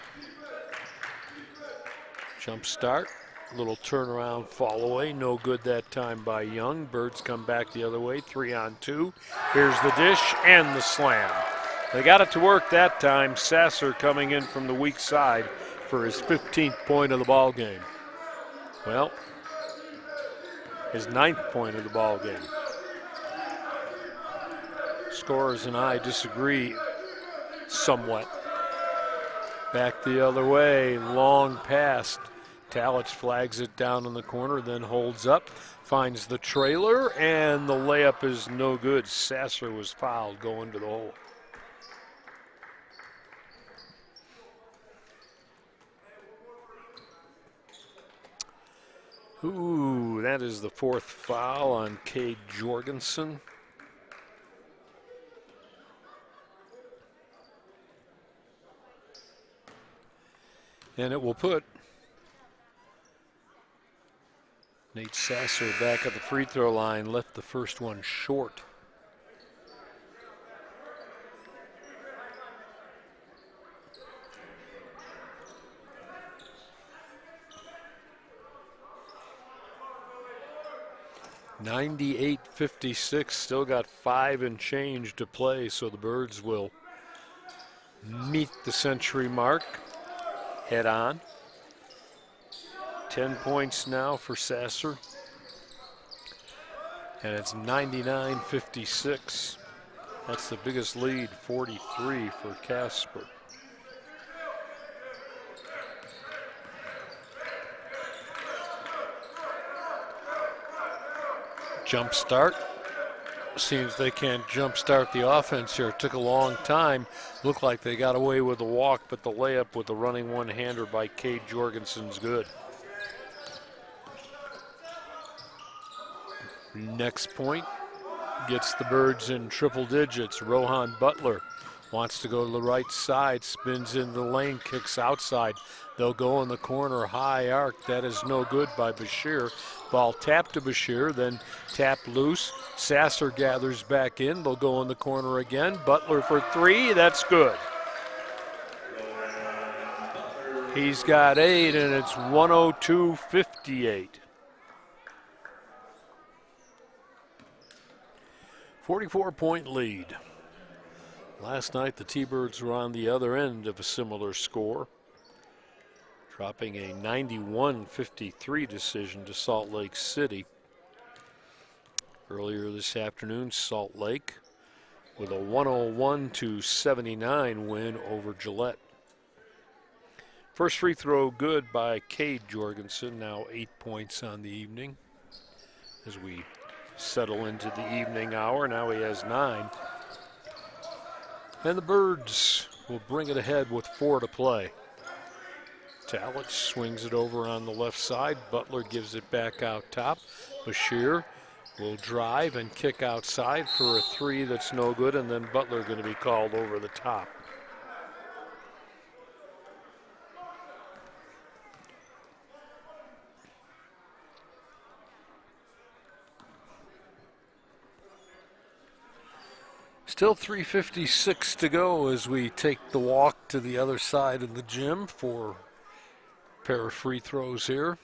Jump start, little turnaround fall away, no good that time by Young. Birds come back the other way, 3-on-2. Here's the dish and the slam. They got it to work that time. Sasser coming in from the weak side for his 15th point of the ball game. Well, his 9th point of the ball game. Scorers and I disagree somewhat. Back the other way, long pass. Talich flags it down in the corner, then holds up, finds the trailer, and the layup is no good. Sasser was fouled going to the hole. Ooh, that is the 4th foul on Cade Jorgensen. And it will put Nate Sasser back at the free throw line, left the first one short. (98-56), still got 5 and change to play, so the Birds will meet the century mark head on. 10 points now for Sasser. And it's 99-56. That's the biggest lead, 43 for Casper. Jump start. Seems they can't jump start the offense here. It took a long time. Looked like they got away with the walk, but the layup with the running one-hander by Cade Jorgensen's good. Next point gets the Birds in triple digits. Rohan Butler wants to go to the right side, spins in the lane, kicks outside. They'll go in the corner, high arc. That is no good by Bashir. Ball tapped to Bashir, then tapped loose. Sasser gathers back in. They'll go in the corner again. Butler for 3, that's good. He's got 8, and it's 102-58. 44-point lead. Last night the T-Birds were on the other end of a similar score, dropping a 91-53 decision to Salt Lake City. Earlier this afternoon, Salt Lake with a 101-79 win over Gillette. First free throw good by Cade Jorgensen, now 8 points on the evening as we settle into the evening hour. Now he has 9. And the Birds will bring it ahead with 4 to play. Talich swings it over on the left side. Butler gives it back out top. Bashir will drive and kick outside for a 3 that's no good, and then Butler going to be called over the top. Still 3:56 to go as we take the walk to the other side of the gym for a pair of free throws here.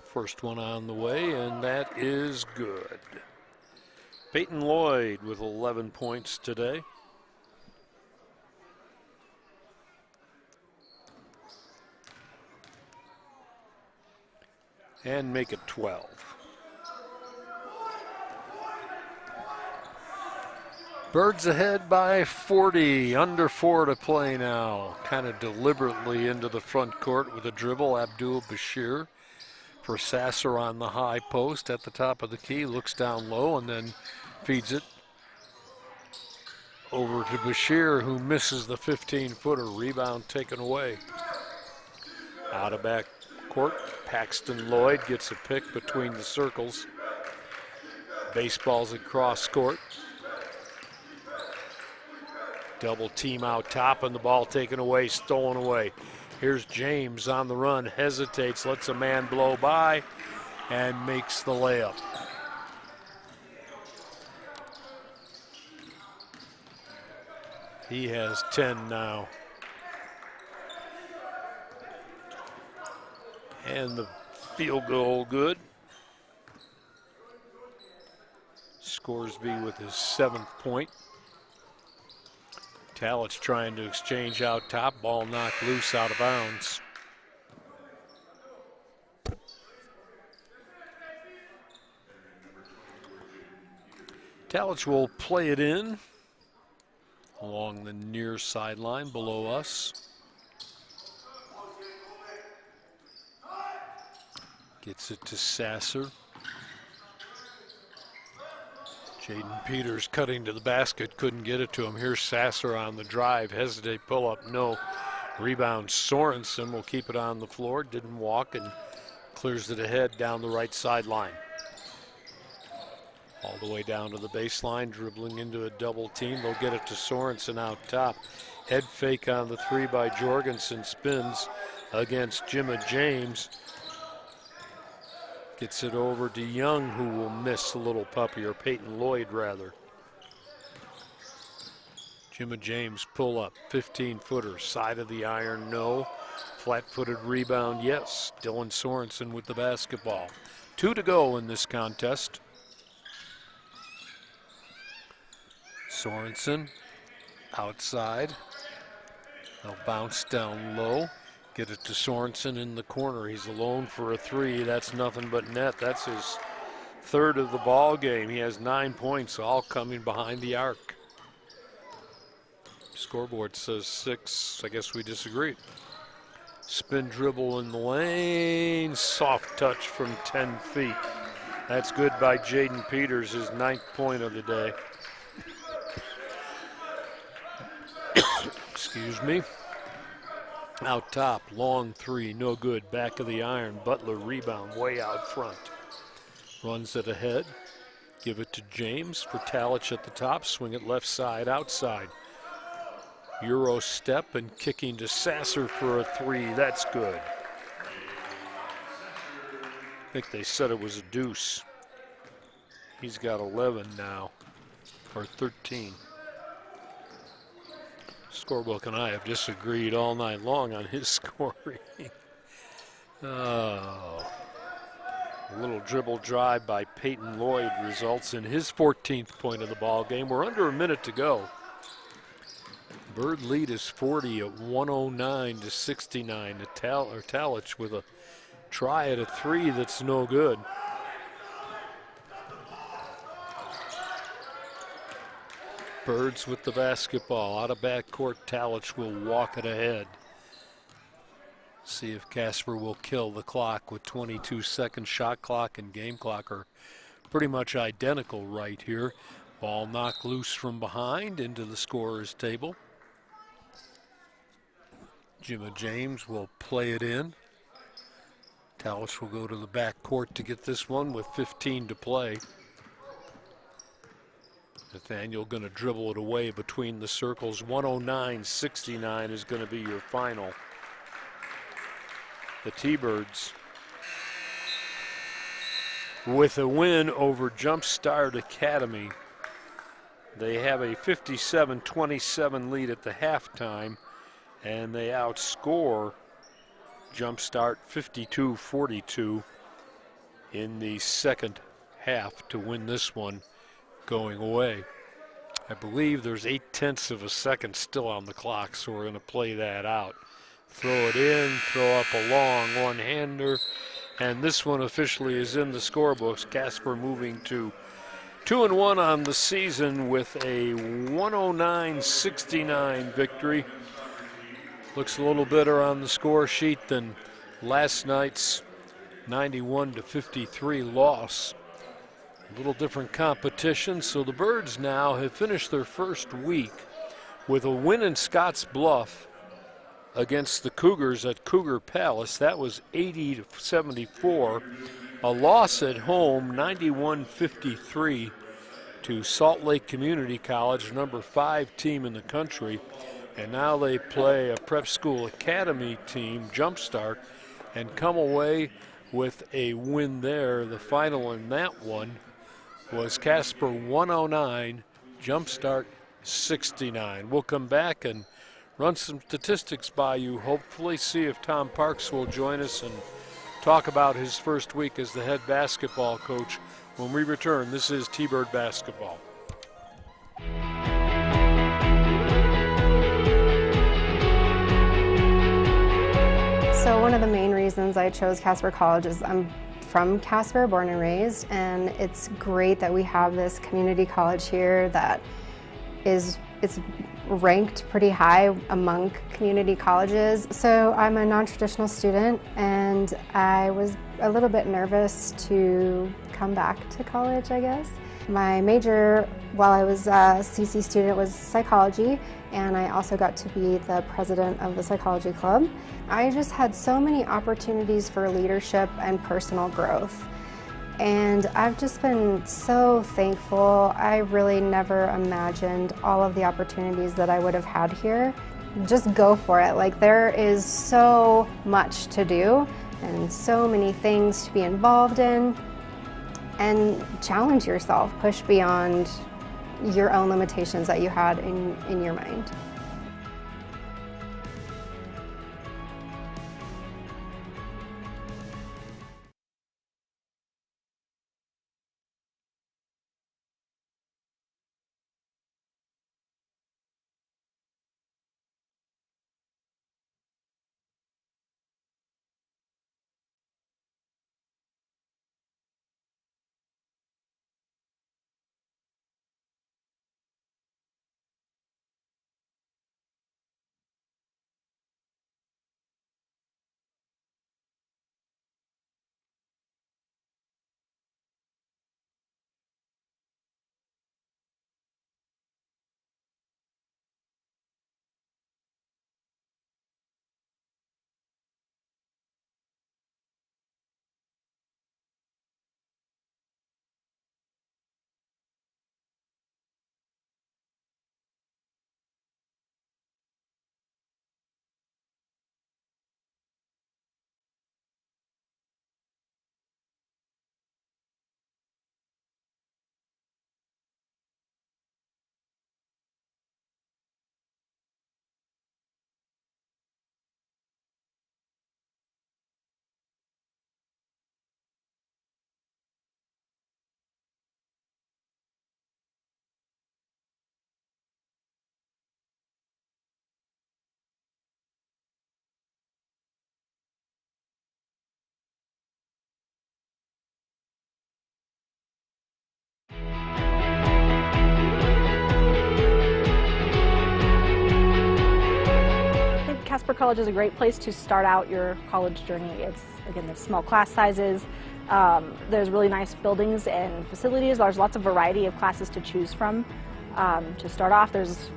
First one on the way, and that is good. Peyton Lloyd with 11 points today. And make it 12. Birds ahead by 40, under 4 to play now. Kind of deliberately into the front court with a dribble. Abdul Bashir for Sasser on the high post at the top of the key. Looks down low and then feeds it over to Bashir, who misses the 15-footer. Rebound taken away. Out of back court, Paxton Lloyd gets a pick between the circles. Baseballs across court. Double team out top and the ball taken away, stolen away. Here's James on the run, hesitates, lets a man blow by, and makes the layup. He has 10 now. And the field goal good. Scoresby with his 7th point. Talich trying to exchange out top. Ball knocked loose out of bounds. Talich will play it in along the near sideline below us. Gets it to Sasser. Jaden Peters cutting to the basket, couldn't get it to him. Here's Sasser on the drive, hesitate, pull up, no. Rebound, Sorensen will keep it on the floor, didn't walk and clears it ahead down the right sideline. All the way down to the baseline, dribbling into a double team. They'll get it to Sorensen out top. Head fake on the 3 by Jorgensen, spins against Jimma James. Gets it over to Young, who will miss a little puppy, or Peyton Lloyd rather. Jimma James pull up, 15-footer, side of the iron, no. Flat-footed rebound, yes. Dylan Sorensen with the basketball. 2 to go in this contest. Sorensen outside. They'll bounce down low. Get it to Sorensen in the corner. He's alone for a 3. That's nothing but net. That's his 3rd of the ball game. He has 9 points, all coming behind the arc. Scoreboard says 6. I guess we disagree. Spin dribble in the lane. Soft touch from 10 feet. That's good by Jaden Peters, his 9th point of the day. Excuse me. Out top, long 3, no good. Back of the iron, Butler rebound way out front. Runs it ahead. Give it to James for Talich at the top. Swing it left side, outside. Euro step and kicking to Sasser for a 3. That's good. I think they said it was a deuce. He's got 11 now, or 13. Scorebook and I have disagreed all night long on his scoring. Oh. A little dribble drive by Peyton Lloyd results in his 14th point of the ball game. We're under a minute to go. Bird lead is 40 at 109 to 69. Talich with a try at a 3 that's no good. Birds with the basketball. Out of backcourt, Talich will walk it ahead. See if Casper will kill the clock with 22-second shot clock and game clock are pretty much identical right here. Ball knocked loose from behind into the scorer's table. Jimmy James will play it in. Tallis will go to the back court to get this one with 15 to play. Nathaniel going to dribble it away between the circles. 109-69 is going to be your final. The T-Birds with a win over Jumpstart Academy. They have a 57-27 lead at the halftime, and they outscore Jumpstart 52-42 in the second half to win this one going away. I believe there's 0.8 of a second still on the clock, so we're going to play that out. Throw it in, throw up a long one-hander, and this one officially is in the scorebooks. Casper moving to 2-1 on the season with a 109-69 victory. Looks a little better on the score sheet than last night's 91-53 loss. A little different competition, so the Birds now have finished their first week with a win in Scotts Bluff against the Cougars at Cougar Palace. That was 80-74. A loss at home, 91-53 to Salt Lake Community College, number 5 team in the country. And now they play a Prep School Academy team, Jumpstart, and come away with a win there. The final in that one was Casper 109, Jumpstart 69. We'll come back and run some statistics by you, hopefully see if Tom Parks will join us and talk about his first week as the head basketball coach when we return. This is T-Bird Basketball. So one of the main reasons I chose Casper College is I'm from Casper, born and raised, and it's great that we have this community college here that it's ranked pretty high among community colleges. So I'm a non-traditional student, and I was a little bit nervous to come back to college, I guess. My major while I was a CC student was psychology, and I also got to be the president of the psychology club. I just had so many opportunities for leadership and personal growth. And I've just been so thankful. I really never imagined all of the opportunities that I would have had here. Just go for it. Like, there is so much to do and so many things to be involved in. And challenge yourself, push beyond your own limitations that you had in your mind. College is a great place to start out your college journey. It's, again, there's small class sizes, there's really nice buildings and facilities, there's lots of variety of classes to choose from. To start off, there's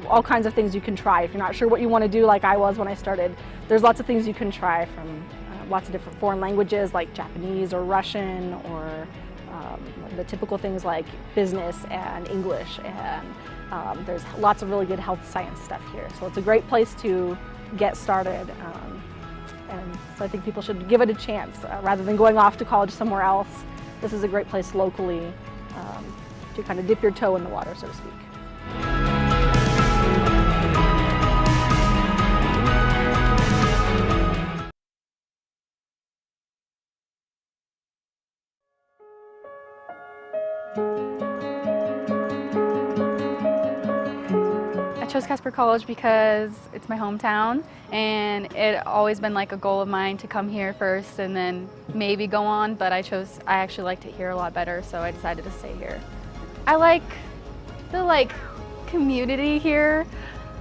all kinds of things you can try. If you're not sure what you want to do, like I was when I started, there's lots of things you can try, from lots of different foreign languages like Japanese or Russian, or the typical things like business and English, and there's lots of really good health science stuff here. So it's a great place to get started, and so I think people should give it a chance rather than going off to college somewhere else. This is a great place locally to kind of dip your toe in the water, so to speak. I chose Casper College because it's my hometown, and it always been like a goal of mine to come here first and then maybe go on, but I actually liked it here a lot better, so I decided to stay here. I like the community here,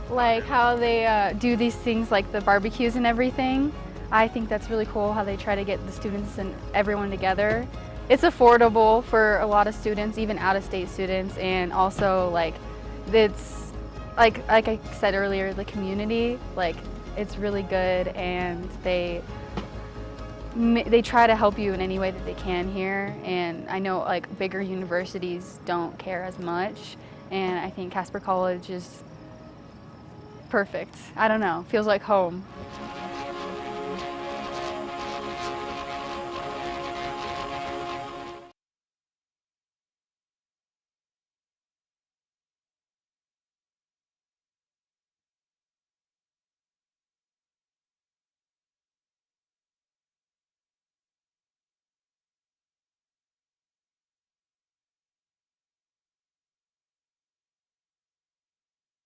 like how they do these things like the barbecues and everything. I think that's really cool how they try to get the students and everyone together. It's affordable for a lot of students, even out-of-state students, and also it's like I said earlier, the community, it's really good, and they try to help you in any way that they can here. And I know bigger universities don't care as much, and I think Casper College is perfect. I don't know, feels like home.